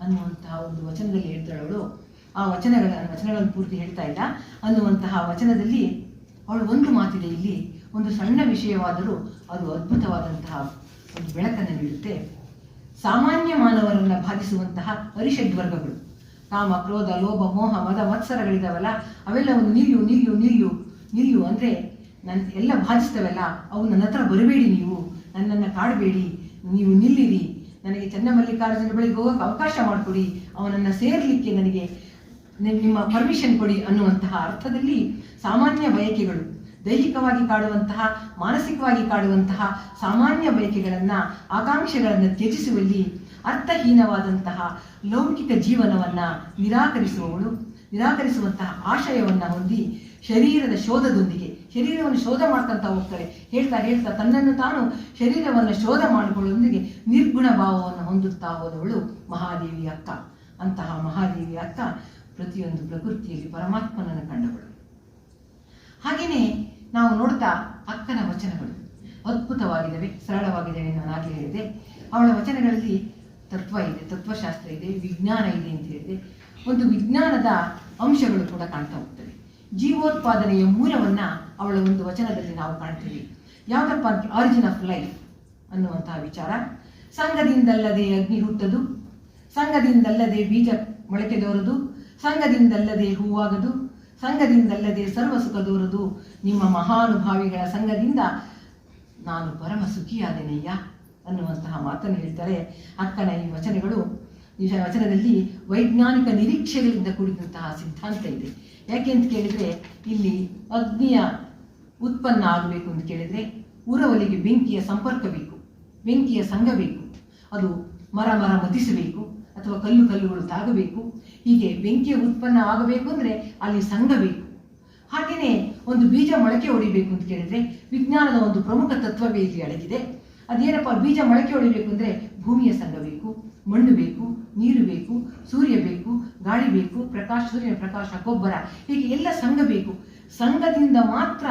ಅನ್ನುವಂತಹ ಒಂದು ವಚನದಲ್ಲಿ ಹೇಳ್ತಾಳವಳು. ಆ ವಚನಗಳನ್ನು ಪೂರ್ತಿ ಹೇಳ್ತಾ ಇಲ್ಲ. ಅನ್ನುವಂತಹ ವಚನದಲ್ಲಿ ಅವಳು ಒಂದು ಮಾತಿದೆ, ಇಲ್ಲಿ ಒಂದು ಸಣ್ಣ ವಿಷಯವಾದರೂ ಅದು ಅದ್ಭುತವಾದಂತಹ ಒಂದು ಬೆಳಕನ್ನು ನೀಡುತ್ತೆ. ಸಾಮಾನ್ಯ ಮಾನವರನ್ನು ಬಾಧಿಸುವಂತಹ ಅರಿಷಡ್ವರ್ಗಗಳು, ಕಾಮ, ಕ್ರೋಧ, ಲೋಭ, ಮೋಹ, ಮದ, ಮತ್ಸರಗಳಿದಾವಲ್ಲ, ಅವೆಲ್ಲವನ್ನು ನಿಲ್ಲು ನಿಲ್ಲು ನಿಲ್ಲು ನಿಲ್ಲು ಅಂದರೆ ಎಲ್ಲ ಬಾಧಿಸ್ತವಲ್ಲ ಅವು ನನ್ನ ಹತ್ರ ಬರಬೇಡಿ, ನೀವು ನನ್ನನ್ನು ಕಾಡಬೇಡಿ, ನೀವು ನಿಲ್ಲಿರಿ, ನನಗೆ ಚನ್ನಮಲ್ಲಿಕಾರ್ಜುನ ಬಳಿಗೆ ಹೋಗೋಕೆ ಅವಕಾಶ ಮಾಡಿಕೊಡಿ, ಅವನನ್ನು ಸೇರಲಿಕ್ಕೆ ನನಗೆ ನಿಮ್ಮ ಪರ್ಮಿಷನ್ ಕೊಡಿ ಅನ್ನುವಂತಹ ಅರ್ಥದಲ್ಲಿ ಸಾಮಾನ್ಯ ಬಯಕೆಗಳು, ದೈಹಿಕವಾಗಿ ಕಾಡುವಂತಹ, ಮಾನಸಿಕವಾಗಿ ಕಾಡುವಂತಹ ಸಾಮಾನ್ಯ ಬಯಕೆಗಳನ್ನು, ಆಕಾಂಕ್ಷೆಗಳನ್ನು ತ್ಯಜಿಸುವಲ್ಲಿ ಅರ್ಥಹೀನವಾದಂತಹ ಲೌಕಿಕ ಜೀವನವನ್ನು ನಿರಾಕರಿಸುವಂತಹ ಆಶಯವನ್ನು ಹೊಂದಿ ಶರೀರದ ಶೋಧದೊಂದಿಗೆ ಶರೀರವನ್ನು ಶೋಧ ಮಾಡ್ಕೊಂತ ಹೋಗ್ತಾರೆ. ಹೇಳ್ತಾ ತನ್ನನ್ನು ತಾನು ಶರೀರವನ್ನು ಶೋಧ ಮಾಡಿಕೊಳ್ಳುವುದೊಂದಿಗೆ ನಿರ್ಗುಣ ಭಾವವನ್ನು ಹೊಂದುತ್ತಾ ಹೋದವಳು ಮಹಾದೇವಿ ಅಕ್ಕ. ಅಂತಹ ಮಹಾದೇವಿ ಅಕ್ಕ ಪ್ರತಿಯೊಂದು ಪ್ರಕೃತಿಯಲ್ಲಿ ಪರಮಾತ್ಮನನ್ನು ಕಂಡವಳು. ಹಾಗೆಯೇ ನಾವು ನೋಡ್ತಾ ಅಕ್ಕನ ವಚನಗಳು ಅದ್ಭುತವಾಗಿದ್ದಾವೆ, ಸರಳವಾಗಿದ್ದಾವೆ. ನಾನು ಆಗಲೇ ಹೇಳಿದೆ, ಅವಳ ವಚನಗಳಲ್ಲಿ ತತ್ವ ಇದೆ, ತತ್ವಶಾಸ್ತ್ರ ಇದೆ, ವಿಜ್ಞಾನ ಇದೆ ಅಂತ ಹೇಳಿದೆ. ಒಂದು ವಿಜ್ಞಾನದ ಅಂಶಗಳು ಕೂಡ ಕಾಣ್ತಾ ಹೋಗ್ತವೆ. ಜೀವೋತ್ಪಾದನೆಯ ಮೂಲವನ್ನು ಅವಳ ಒಂದು ವಚನದಲ್ಲಿ ನಾವು ಕಾಣ್ತೀವಿ. ಯಾವುದಪ್ಪ, ಆರಿಜಿನ್ ಆಫ್ ಲೈಫ್ ಅನ್ನುವಂತಹ ವಿಚಾರ. ಸಂಘದಿಂದಲ್ಲದೆ ಅಗ್ನಿ ಹುಟ್ಟದು, ಸಂಘದಿಂದಲ್ಲದೆ ಬೀಜ ಮೊಳಕೆ ದೋರದು, ಸಂಘದಿಂದಲ್ಲದೆ ಹೂವಾಗದು, ಸಂಘದಿಂದಲ್ಲದೆ ಸರ್ವ ಸುಖ ದೋರದು, ನಿಮ್ಮ ಮಹಾನುಭಾವಿಗಳ ಸಂಘದಿಂದ ನಾನು ಪರಮ ಸುಖಿಯಾದೆನಯ್ಯ ಅನ್ನುವಂತಹ ಮಾತನ್ನು ಹೇಳ್ತಾರೆ. ಅಕ್ಕನ ಈ ವಚನದಲ್ಲಿ ವೈಜ್ಞಾನಿಕ ನಿರೀಕ್ಷೆಗಳಿಂದ ಕೂಡಿದಂತಹ ಸಿದ್ಧಾಂತ ಇದೆ. ಯಾಕೆ ಅಂತ ಕೇಳಿದರೆ, ಇಲ್ಲಿ ಅಗ್ನಿಯ ಉತ್ಪನ್ನ ಆಗಬೇಕು ಅಂತ ಕೇಳಿದರೆ ಉರವಲಿಗೆ ಬೆಂಕಿಯ ಸಂಪರ್ಕ ಬೇಕು, ಬೆಂಕಿಯ ಸಂಘ ಬೇಕು, ಅದು ಮರ ಮತಿಸಬೇಕು ಅಥವಾ ಕಲ್ಲುಗಳು ತಾಗಬೇಕು. ಹೀಗೆ ಬೆಂಕಿಯ ಉತ್ಪನ್ನ ಆಗಬೇಕು ಅಂದರೆ ಅಲ್ಲಿ ಸಂಘ ಬೇಕು. ಹಾಗೆಯೇ ಒಂದು ಬೀಜ ಮೊಳಕೆ ಹೊಡಿಬೇಕು ಅಂತ ಕೇಳಿದರೆ ವಿಜ್ಞಾನದ ಒಂದು ಪ್ರಮುಖ ತತ್ವವೇ ಇಲ್ಲಿ ಅಡಗಿದೆ. ಅದೇನಪ್ಪ, ಬೀಜ ಮೊಳಕೆ ಹೊಡಿಬೇಕು ಅಂದರೆ ಭೂಮಿಯ ಸಂಘ ಬೇಕು, ಮಣ್ಣು ಬೇಕು, ನೀರು ಬೇಕು, ಸೂರ್ಯ ಬೇಕು, ಗಾಳಿ ಬೇಕು, ಸೂರ್ಯನ ಪ್ರಕಾಶ, ಗೊಬ್ಬರ, ಹೀಗೆ ಎಲ್ಲ ಸಂಘ ಬೇಕು. ಸಂಘದಿಂದ ಮಾತ್ರ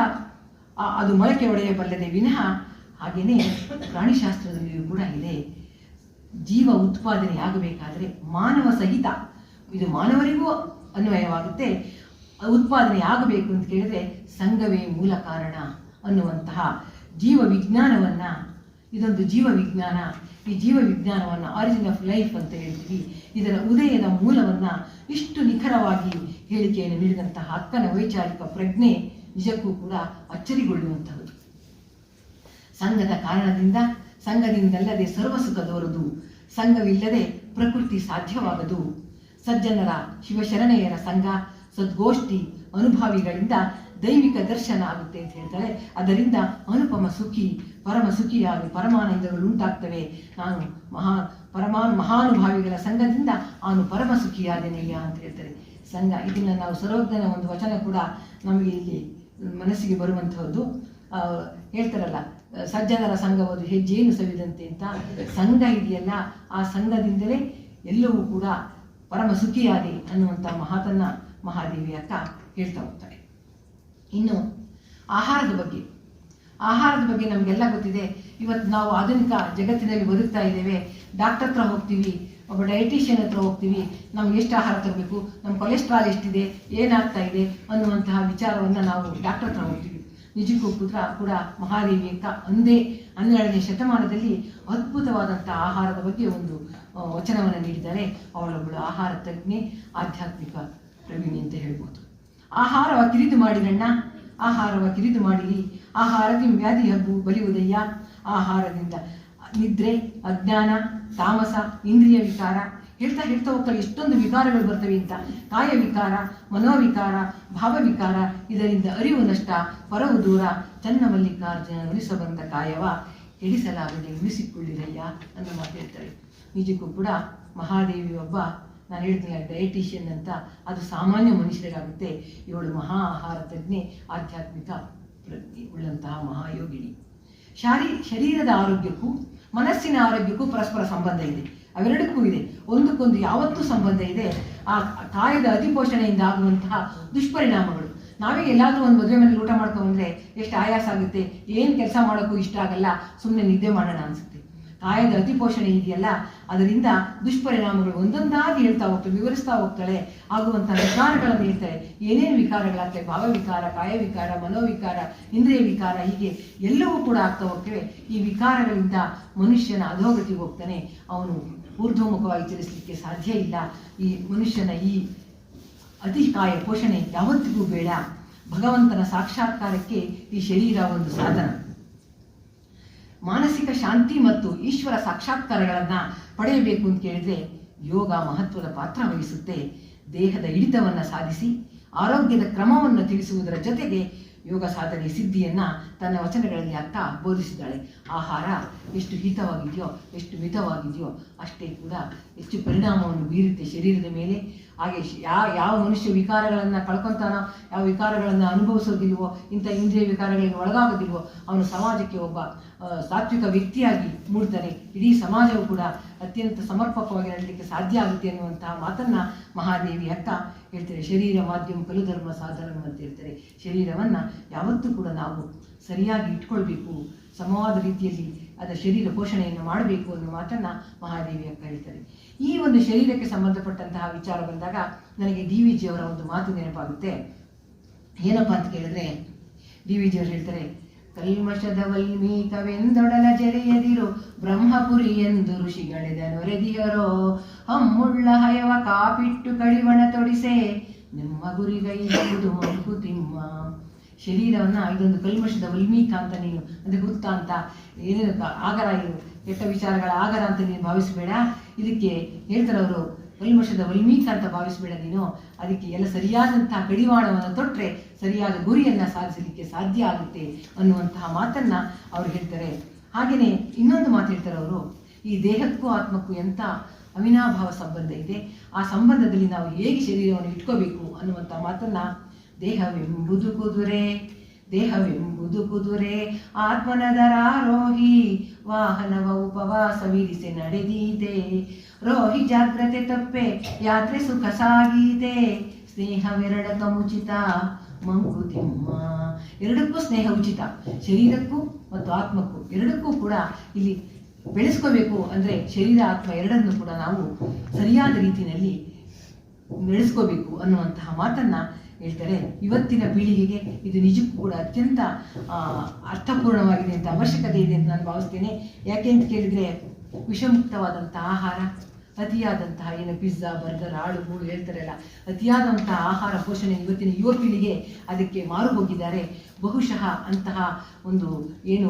ಅದು ಮೊಳಕೆ ಹೊಡೆಯಬಲ್ಲದೆ ವಿನಃ. ಹಾಗೆಯೇ ಪ್ರಾಣಿಶಾಸ್ತ್ರದಲ್ಲಿಯೂ ಕೂಡ ಇದೆ, ಜೀವ ಉತ್ಪಾದನೆ ಆಗಬೇಕಾದರೆ ಮಾನವ ಸಹಿತ, ಇದು ಮಾನವರಿಗೂ ಅನ್ವಯವಾಗುತ್ತೆ, ಉತ್ಪಾದನೆ ಆಗಬೇಕು ಅಂತ ಕೇಳಿದರೆ ಸಂಘವೇ ಮೂಲ ಕಾರಣ ಅನ್ನುವಂತಹ ಜೀವ ವಿಜ್ಞಾನವನ್ನು, ಇದೊಂದು ಜೀವ ವಿಜ್ಞಾನ, ಈ ಜೀವ ವಿಜ್ಞಾನವನ್ನು ಆರಿಜಿನ್ ಆಫ್ ಲೈಫ್ ಅಂತ ಹೇಳ್ತೀವಿ. ಇದರ ಉದಯದ ಮೂಲವನ್ನು ಇಷ್ಟು ನಿಖರವಾಗಿ ಹೇಳಿಕೆಯನ್ನು ನೀಡಿದಂತಹ ಅಕ್ಕನ ವೈಚಾರಿಕ ಪ್ರಜ್ಞೆ ನಿಜಕ್ಕೂ ಕೂಡ ಅಚ್ಚರಿಗೊಳ್ಳುವಂತಹದ್ದು. ಸಂಘದ ಕಾರಣದಿಂದ, ಸಂಘದಿಂದಲ್ಲದೆ ಸರ್ವ ಸುಖ ದೋರದು, ಸಂಘವಿಲ್ಲದೆ ಪ್ರಕೃತಿ ಸಾಧ್ಯವಾಗದು, ಸಜ್ಜನರ ಶಿವಶರಣೆಯರ ಸಂಘ ಸದ್ಗೋಷ್ಠಿ ಅನುಭಾವಿಗಳಿಂದ ದೈವಿಕ ದರ್ಶನ ಆಗುತ್ತೆ ಅಂತ ಹೇಳ್ತಾರೆ. ಅದರಿಂದ ಅನುಪಮ ಸುಖಿ, ಪರಮ ಸುಖಿಯಾಗಿ ಪರಮಾನಂದಗಳು ಉಂಟಾಗ್ತವೆ. ನಾನು ಮಹಾನುಭಾವಿಗಳ ಸಂಘದಿಂದ ನಾನು ಪರಮ ಸುಖಿಯಾದೆನಯ್ಯ ಅಂತ ಹೇಳ್ತಾರೆ. ಸಂಘ, ಇದನ್ನು ನಾವು ಸರ್ವಜ್ಞನ ಒಂದು ವಚನ ಕೂಡ ನಮಗೆ ಇಲ್ಲಿ ಮನಸ್ಸಿಗೆ ಬರುವಂತಹದ್ದು. ಹೇಳ್ತಾರಲ್ಲ, ಸಜ್ಜನರ ಸಂಘವಾದ ಹೆಜ್ಜೆಯನ್ನು ಸವಿದಂತೆ ಅಂತ. ಸಂಘ ಇದೆಯಲ್ಲ, ಆ ಸಂಘದಿಂದಲೇ ಎಲ್ಲವೂ ಕೂಡ ಪರಮ ಸುಖಿಯಾದೆ ಅನ್ನುವಂಥ ಮಾತನ್ನ ಮಹಾದೇವಿ ಅಕ್ಕ ಹೇಳ್ತಾ ಹೋಗ್ತಾರೆ. ಇನ್ನು ಆಹಾರದ ಬಗ್ಗೆ ನಮಗೆಲ್ಲ ಗೊತ್ತಿದೆ. ಇವತ್ತು ನಾವು ಆಧುನಿಕ ಜಗತ್ತಿನಲ್ಲಿ ಬದುಕ್ತಾ ಇದ್ದೇವೆ. ಡಾಕ್ಟರ್ ಹತ್ರ ಹೋಗ್ತೀವಿ, ಒಬ್ಬ ಡಯಟಿಷಿಯನ್ ಹತ್ರ ಹೋಗ್ತೀವಿ, ನಮ್ಗೆ ಎಷ್ಟು ಆಹಾರ ತರಬೇಕು, ನಮ್ಮ ಕೊಲೆಸ್ಟ್ರಾಲ್ ಎಷ್ಟಿದೆ, ಏನಾಗ್ತಾ ಇದೆ ಅನ್ನುವಂತಹ ವಿಚಾರವನ್ನು ನಾವು ಡಾಕ್ಟರ್ ಹತ್ರ ಹೋಗ್ತೀವಿ. ನಿಜಕ್ಕೂ ಕೂಡ ಮಹಾದೇವಿ ಅಕ್ಕ 12ನೇ ಶತಮಾನದಲ್ಲಿ ಅದ್ಭುತವಾದಂಥ ಆಹಾರದ ಬಗ್ಗೆ ಒಂದು ವಚನವನ್ನು ನೀಡಿದ್ದಾರೆ. ಅವಳೊಬ್ಬಳು ಆಹಾರ ತಜ್ಞೆ, ಆಧ್ಯಾತ್ಮಿಕ ಪ್ರವೀಣಿ ಅಂತ ಹೇಳ್ಬೋದು. ಆಹಾರವ ಕಿರಿದು ಮಾಡಿರಣ್ಣ, ಆಹಾರವ ಕಿರಿದು ಮಾಡಿರಿ, ಆಹಾರದಿಂದ ವ್ಯಾಧಿ ಹಬ್ಬು ಬಲಿಯುವುದಯ್ಯ. ಆಹಾರದಿಂದ ನಿದ್ರೆ, ಅಜ್ಞಾನ, ತಾಮಸ, ಇಂದ್ರಿಯ ವಿಕಾರ, ಹೇಳ್ತಾ ಹೋಗ್ತಾರೆ ಎಷ್ಟೊಂದು ವಿಕಾರಗಳು ಬರ್ತವೆ ಅಂತ. ಕಾಯ ವಿಕಾರ, ಮನೋವಿಕಾರ, ಭಾವವಿಕಾರ, ಇದರಿಂದ ಅರಿವು ನಷ್ಟ, ಪರವು ದೂರ, ಚನ್ನಮಲ್ಲಿಕಾರ್ಜುನ ಉಳಿಸಬಂದ ಕಾಯವ ಕೆಡಿಸಲಾಗದೆ ಉಳಿಸಿಕೊಳ್ಳಿರಯ್ಯ ಅನ್ನೋ ಮಾತು ಹೇಳ್ತಾರೆ. ನಿಜಕ್ಕೂ ಕೂಡ ಮಹಾದೇವಿ ಒಬ್ಬ, ನಾನು ಹೇಳ್ತೀನಿ ಡಯಟಿಷಿಯನ್ ಅಂತ, ಅದು ಸಾಮಾನ್ಯ ಮನುಷ್ಯರಿಗಾಗುತ್ತೆ. ಇವಳು ಮಹಾ ಆಹಾರ ತಜ್ಞೆ, ಆಧ್ಯಾತ್ಮಿಕ ಪ್ರಜ್ಞೆ ಉಳ್ಳಂತಹ ಮಹಾಯೋಗಿನಿ. ಶರೀರದ ಆರೋಗ್ಯಕ್ಕೂ ಮನಸ್ಸಿನ ಆರೋಗ್ಯಕ್ಕೂ ಪರಸ್ಪರ ಸಂಬಂಧ ಇದೆ. ಅವೆರಡಕ್ಕೂ ಇದೆ, ಒಂದಕ್ಕೊಂದು ಯಾವತ್ತೂ ಸಂಬಂಧ ಇದೆ. ಆ ಕಾಯದ ಅತಿಪೋಷಣೆಯಿಂದ ಆಗುವಂತಹ ದುಷ್ಪರಿಣಾಮಗಳು. ನಾವೇ ಎಲ್ಲಾದರೂ ಒಂದು ಮದುವೆ ಮನೇಲಿ ಊಟ ಮಾಡ್ಕೊಂಡ್ರೆ ಎಷ್ಟು ಆಯಾಸ ಆಗುತ್ತೆ, ಏನು ಕೆಲಸ ಮಾಡೋಕ್ಕೂ ಇಷ್ಟ ಆಗಲ್ಲ, ಸುಮ್ಮನೆ ನಿದ್ದೆ ಮಾಡೋಣ ಅನಿಸುತ್ತೆ. ಕಾಯದ ಅತಿಪೋಷಣೆ ಇದೆಯಲ್ಲ, ಅದರಿಂದ ದುಷ್ಪರಿಣಾಮಗಳು ಒಂದೊಂದಾಗಿ ಹೇಳ್ತಾ ಹೋಗ್ತವೆ, ವಿವರಿಸ್ತಾ ಹೋಗ್ತಾಳೆ. ಆಗುವಂತಹ ವಿಕಾರಗಳನ್ನು ಹೇಳ್ತಾರೆ. ಏನೇನು ವಿಕಾರಗಳಾಗ್ತವೆ, ಭಾವವಿಕಾರ, ಕಾಯವಿಕಾರ, ಮನೋವಿಕಾರ, ಇಂದ್ರಿಯ ವಿಕಾರ, ಹೀಗೆ ಎಲ್ಲವೂ ಕೂಡ ಆಗ್ತಾ ಹೋಗ್ತವೆ. ಈ ವಿಕಾರಗಳಿಂದ ಮನುಷ್ಯನ ಅಧೋಗತಿಗೆ ಹೋಗ್ತಾನೆ. ಅವನು ಊರ್ಧ್ವಮುಖವಾಗಿ ಚಲಿಸಲಿಕ್ಕೆ ಸಾಧ್ಯ ಇಲ್ಲ. ಈ ಮನುಷ್ಯನ ಈ ಅತಿಕಾಯ ಪೋಷಣೆ ಯಾವತ್ತಿಗೂ ಬೇಡ. ಭಗವಂತನ ಸಾಕ್ಷಾತ್ಕಾರಕ್ಕೆ ಈ ಶರೀರ ಒಂದು ಸಾಧನ. ಮಾನಸಿಕ ಶಾಂತಿ ಮತ್ತು ಈಶ್ವರ ಸಾಕ್ಷಾತ್ಕಾರಗಳನ್ನು ಪಡೆಯಬೇಕು ಅಂತ ಕೇಳಿದರೆ ಯೋಗ ಮಹತ್ವದ ಪಾತ್ರ ವಹಿಸುತ್ತೆ. ದೇಹದ ಹಿಡಿತವನ್ನು ಸಾಧಿಸಿ ಆರೋಗ್ಯದ ಕ್ರಮವನ್ನು ತಿಳಿಸುವುದರ ಜೊತೆಗೆ ಯೋಗ ಸಾಧನೆ ಸಿದ್ಧಿಯನ್ನು ತನ್ನ ವಚನಗಳಲ್ಲಿ ಅಕ್ಕ ಬೋಧಿಸಿದ್ದಾಳೆ. ಆಹಾರ ಎಷ್ಟು ಹಿತವಾಗಿದೆಯೋ, ಎಷ್ಟು ಮಿತವಾಗಿದೆಯೋ ಅಷ್ಟೇ ಕೂಡ ಹೆಚ್ಚು ಪರಿಣಾಮವನ್ನು ಬೀರುತ್ತೆ ಶರೀರದ ಮೇಲೆ. ಹಾಗೆ ಯಾವ ಮನುಷ್ಯ ವಿಕಾರಗಳನ್ನು ಕಳ್ಕೊತಾನೋ, ಯಾವ ವಿಕಾರಗಳನ್ನು ಅನುಭವಿಸೋದಿಲ್ವೋ, ಇಂಥ ಇಂದ್ರಿಯ ವಿಕಾರಗಳಿಗೆ ಒಳಗಾಗೋದಿಲ್ವೋ, ಅವನು ಸಮಾಜಕ್ಕೆ ಒಬ್ಬ ಸಾತ್ವಿಕ ವ್ಯಕ್ತಿಯಾಗಿ ಮೂಡ್ತಾನೆ. ಇಡೀ ಸಮಾಜವು ಕೂಡ ಅತ್ಯಂತ ಸಮರ್ಪಕವಾಗಿ ನಡೀಲಿಕ್ಕೆ ಸಾಧ್ಯ ಆಗುತ್ತೆ ಅನ್ನುವಂತಹ ಮಾತನ್ನು ಮಹಾದೇವಿ ಅಕ್ಕ ಹೇಳ್ತಾರೆ. ಶರೀರ ಮಾಧ್ಯಮ ಕಲು ಧರ್ಮ ಸಾಧನ ಅಂತ ಹೇಳ್ತಾರೆ. ಶರೀರವನ್ನು ಯಾವತ್ತೂ ಕೂಡ ನಾವು ಸರಿಯಾಗಿ ಇಟ್ಕೊಳ್ಬೇಕು, ಸಮವಾದ ರೀತಿಯಲ್ಲಿ ಅದರ ಶರೀರ ಪೋಷಣೆಯನ್ನು ಮಾಡಬೇಕು ಅನ್ನೋ ಮಾತನ್ನು ಮಹಾದೇವಿ ಅಕ್ಕ ಹೇಳ್ತಾರೆ. ಈ ಒಂದು ಶರೀರಕ್ಕೆ ಸಂಬಂಧಪಟ್ಟಂತಹ ವಿಚಾರ ಬಂದಾಗ ನನಗೆ ಡಿ ವಿ ಜಿಯವರ ಒಂದು ಮಾತು ನೆನಪಾಗುತ್ತೆ. ಏನಪ್ಪ ಅಂತ ಕೇಳಿದ್ರೆ, ಡಿ ವಿ ಜಿಯವರು ಹೇಳ್ತಾರೆ, ಕಲ್ಮಶದ ವಲ್ಮೀಕವೆಂದೊಡಲ ಜರೆಯದಿರು ಬ್ರಹ್ಮಪುರಿ ಎಂದು ಋಷಿಗಳೆದ ನೊರೆದಿಯರೋ ಹಮ್ಮುಳ್ಳ ಹಯವ ಕಾಪಿಟ್ಟು ಕಡಿವಣ ತೊಡಿಸೆ ನಿಮ್ಮ ಗುರಿಗೈದು ಮಂಕುತಿಮ್ಮ. ಶರೀರವನ್ನು ಇದೊಂದು ಕಲ್ಮಶದ ವಲ್ಮೀಕ ಅಂತ ನೀನು ಅಂದರೆ ಹುತ್ತ ಅಂತ ಏನೇನು ಆಗರ, ಇದು ಕೆಟ್ಟ ವಿಚಾರಗಳ ಆಗರ ಅಂತ ನೀನು ಭಾವಿಸಬೇಡ. ಇದಕ್ಕೆ ಹೇಳ್ತಾರೆ ಅವರು, ಕಲ್ಮಶದ ವಲ್ಮೀಕ ಅಂತ ಭಾವಿಸಬೇಡ ನೀನು. ಅದಕ್ಕೆ ಎಲ್ಲ ಸರಿಯಾದಂತಹ ಕಡಿವಾಣವನ್ನು ತೊಟ್ಟರೆ ಸರಿಯಾದ ಗುರಿಯನ್ನು ಸಾಧಿಸಲಿಕ್ಕೆ ಸಾಧ್ಯ ಆಗುತ್ತೆ ಅನ್ನುವಂತಹ ಮಾತನ್ನು ಅವರು ಹೇಳ್ತಾರೆ. ಹಾಗೆಯೇ ಇನ್ನೊಂದು ಮಾತು ಹೇಳ್ತಾರೆ ಅವರು, ಈ ದೇಹಕ್ಕೂ ಆತ್ಮಕ್ಕೂ ಎಂಥ ಅವಿನಾಭಾವ ಸಂಬಂಧ ಇದೆ, ಆ ಸಂಬಂಧದಲ್ಲಿ ನಾವು ಹೇಗೆ ಶರೀರವನ್ನು ಇಟ್ಕೋಬೇಕು ಅನ್ನುವಂಥ ಮಾತನ್ನು, ದೇಹವೆಂಬುದು ಕುದುರೆ, ದೇಹವೆಂಬುದು ಕುದುರೆ ಆತ್ಮನದರಾರೋಹಿ ವಾಹನವ ಉಪವಾಸವಿರಿಸಿ ನಡೆದಿದೆ, ರೋಹಿ ಜಾಗ್ರತೆ ತಪ್ಪೆ ಯಾತ್ರೆ ಸುಖ ಸಾಗಿದೆ, ಸ್ನೇಹವೆರಡಕ ಮುಚಿತ ಮಂಕುತಿಮ್ಮ. ಎರಡಕ್ಕೂ ಸ್ನೇಹ ಉಚಿತ, ಶರೀರಕ್ಕೂ ಮತ್ತು ಆತ್ಮಕ್ಕೂ ಎರಡಕ್ಕೂ ಕೂಡ ಇಲ್ಲಿ ಬೆಳೆಸ್ಕೋಬೇಕು. ಅಂದರೆ ಶರೀರ ಆತ್ಮ ಎರಡನ್ನೂ ಕೂಡ ನಾವು ಸರಿಯಾದ ರೀತಿಯಲ್ಲಿ ನಡೆಸ್ಕೋಬೇಕು ಅನ್ನುವಂತಹ ಮಾತನ್ನು ಹೇಳ್ತಾರೆ. ಇವತ್ತಿನ ಪೀಳಿಗೆಗೆ ಇದು ನಿಜಕ್ಕೂ ಕೂಡ ಅತ್ಯಂತ ಅರ್ಥಪೂರ್ಣವಾಗಿದೆ ಅಂತ, ಅವಶ್ಯಕತೆ ಇದೆ ಅಂತ ನಾನು ಭಾವಿಸ್ತೇನೆ. ಯಾಕೆ ಅಂತ ಕೇಳಿದರೆ, ವಿಷಮುಕ್ತವಾದಂಥ ಆಹಾರ, ಅತಿಯಾದಂತಹ ಏನು ಪಿಜ್ಜಾ ಬರ್ಗರ್ ಹಾಳು ಮೂಳು ಹೇಳ್ತಾರಲ್ಲ, ಅತಿಯಾದಂತಹ ಆಹಾರ ಪೋಷಣೆ ಇವತ್ತಿನ ಯುವ ಪೀಳಿಗೆ ಅದಕ್ಕೆ ಮಾರು ಹೋಗಿದ್ದಾರೆ. ಬಹುಶಃ ಅಂತಹ ಒಂದು ಏನು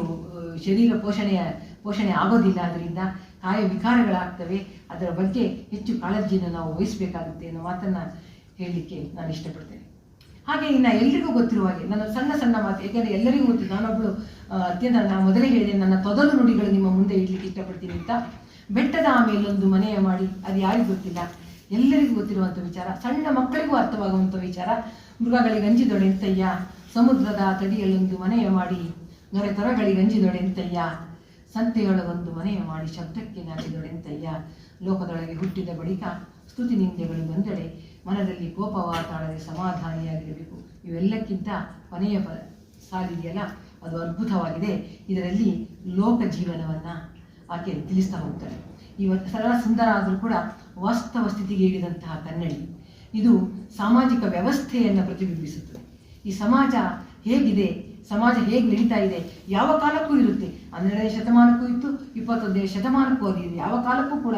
ಶರೀರ ಪೋಷಣೆ ಆಗೋದಿಲ್ಲ, ಅದರಿಂದ ಕಾಯ ವಿಕಾರಗಳಾಗ್ತವೆ. ಅದರ ಬಗ್ಗೆ ಹೆಚ್ಚು ಕಾಳಜಿಯನ್ನು ನಾವು ವಹಿಸಬೇಕಾಗುತ್ತೆ ಅನ್ನೋ ಮಾತನ್ನು ಹೇಳಲಿಕ್ಕೆ ನಾನು ಇಷ್ಟಪಡ್ತೇನೆ. ಹಾಗೆ ಇನ್ನು ಎಲ್ರಿಗೂ ಗೊತ್ತಿರುವ ಹಾಗೆ ನನ್ನ ಸಣ್ಣ ಮಾತು, ಏಕೆಂದರೆ ಎಲ್ಲರಿಗೂ ಗೊತ್ತಿದೆ, ನಾನೊಬ್ಬಳು ಅತ್ಯಂತ ನಾನು ಮೊದಲೇ ಹೇಳಿದೆ ನನ್ನ ತೊದಲು ನುಡಿಗಳು ನಿಮ್ಮ ಮುಂದೆ ಇಡ್ಲಿಕ್ಕೆ ಇಷ್ಟಪಡ್ತೀನಿ ಅಂತ. ಬೆಟ್ಟದ ಆಮೇಲೊಂದು ಮನೆಯ ಮಾಡಿ, ಅದು ಯಾರಿಗೂ ಗೊತ್ತಿಲ್ಲ, ಎಲ್ಲರಿಗೂ ಗೊತ್ತಿರುವಂಥ ವಿಚಾರ, ಸಣ್ಣ ಮಕ್ಕಳಿಗೂ ಅರ್ಥವಾಗುವಂಥ ವಿಚಾರ. ಮೃಗಗಳಿಗೆ ಅಂಜಿದೊಡೆಂತಯ್ಯ, ಸಮುದ್ರದ ತಡಿಯಲ್ಲೊಂದು ಮನೆಯ ಮಾಡಿ, ನೊರೆ ತೊರೆಗಳಿಗೆ ಅಂಜಿದೊಡೆಂತಯ್ಯ, ಸಂತೆಯೊಳಗೊಂದು ಮನೆಯ ಮಾಡಿ ಶಬ್ದಕ್ಕೆ ನಾಚಿದೊಡೆಂತಯ್ಯ, ಲೋಕದೊಳಗೆ ಹುಟ್ಟಿದ ಬಳಿಕ ಸ್ತುತಿ ನಿಂದೆಗಳು ಬಂದಡೆ ಮನದಲ್ಲಿ ಕೋಪವ ತಾಳದೆ ಸಮಾಧಾನಿಯಾಗಿರಬೇಕು. ಇವೆಲ್ಲಕ್ಕಿಂತ ಕೊನೆಯ ಸಾಲಿದೆಯಲ್ಲ, ಅದು ಅದ್ಭುತವಾಗಿದೆ. ಇದರಲ್ಲಿ ಲೋಕ ಜೀವನವನ್ನು ಆಕೆ ತಿಳಿಸ್ತಾ ಹೋಗ್ತಾರೆ. ಇವತ್ತು ಸರಳ ಸುಂದರ ಆದರೂ ಕೂಡ ವಾಸ್ತವ ಸ್ಥಿತಿಗೆ ಇಳಿದಂತಹ ಕನ್ನಡಿ. ಇದು ಸಾಮಾಜಿಕ ವ್ಯವಸ್ಥೆಯನ್ನು ಪ್ರತಿಬಿಂಬಿಸುತ್ತದೆ. ಈ ಸಮಾಜ ಹೇಗಿದೆ, ಸಮಾಜ ಹೇಗೆ ನಡೀತಾ ಇದೆ, ಯಾವ ಕಾಲಕ್ಕೂ ಇರುತ್ತೆ. 12ನೇ ಶತಮಾನಕ್ಕೂ ಇತ್ತು, 21ನೇ ಶತಮಾನಕ್ಕೂ ಅದು ಇದೆ, ಯಾವ ಕಾಲಕ್ಕೂ ಕೂಡ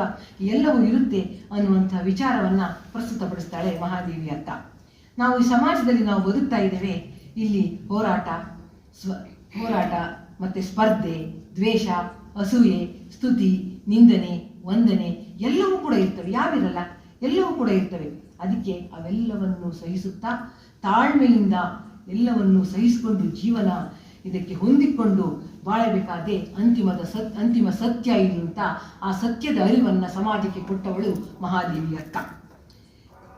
ಎಲ್ಲವೂ ಇರುತ್ತೆ ಅನ್ನುವಂಥ ವಿಚಾರವನ್ನು ಪ್ರಸ್ತುತಪಡಿಸ್ತಾಳೆ ಮಹಾದೇವಿ ಅಕ್ಕ. ನಾವು ಈ ಸಮಾಜದಲ್ಲಿ ನಾವು ಬದುಕ್ತಾ ಇದ್ದೇವೆ. ಇಲ್ಲಿ ಹೋರಾಟ ಮತ್ತು ಸ್ಪರ್ಧೆ, ದ್ವೇಷ, ಅಸೂಯೆ, ಸ್ತುತಿ, ನಿಂದನೆ, ವಂದನೆ ಎಲ್ಲವೂ ಕೂಡ ಇರ್ತವೆ. ಯಾವಿರಲ್ಲ, ಎಲ್ಲವೂ ಕೂಡ ಇರ್ತವೆ. ಅದಕ್ಕೆ ಅವೆಲ್ಲವನ್ನು ಸಹಿಸುತ್ತಾ ತಾಳ್ಮೆಯಿಂದ ಎಲ್ಲವನ್ನು ಸಹಿಸಿಕೊಂಡು ಜೀವನ ಇದಕ್ಕೆ ಹೊಂದಿಕೊಂಡು ಬಾಳಬೇಕಾದೆ ಅಂತಿಮ ಸತ್ಯ ಇದು ಅಂತ ಆ ಸತ್ಯದ ಅರಿವನ್ನು ಸಮಾಜಕ್ಕೆ ಕೊಟ್ಟವಳು ಮಹಾದೇವಿ ಅಕ್ಕ.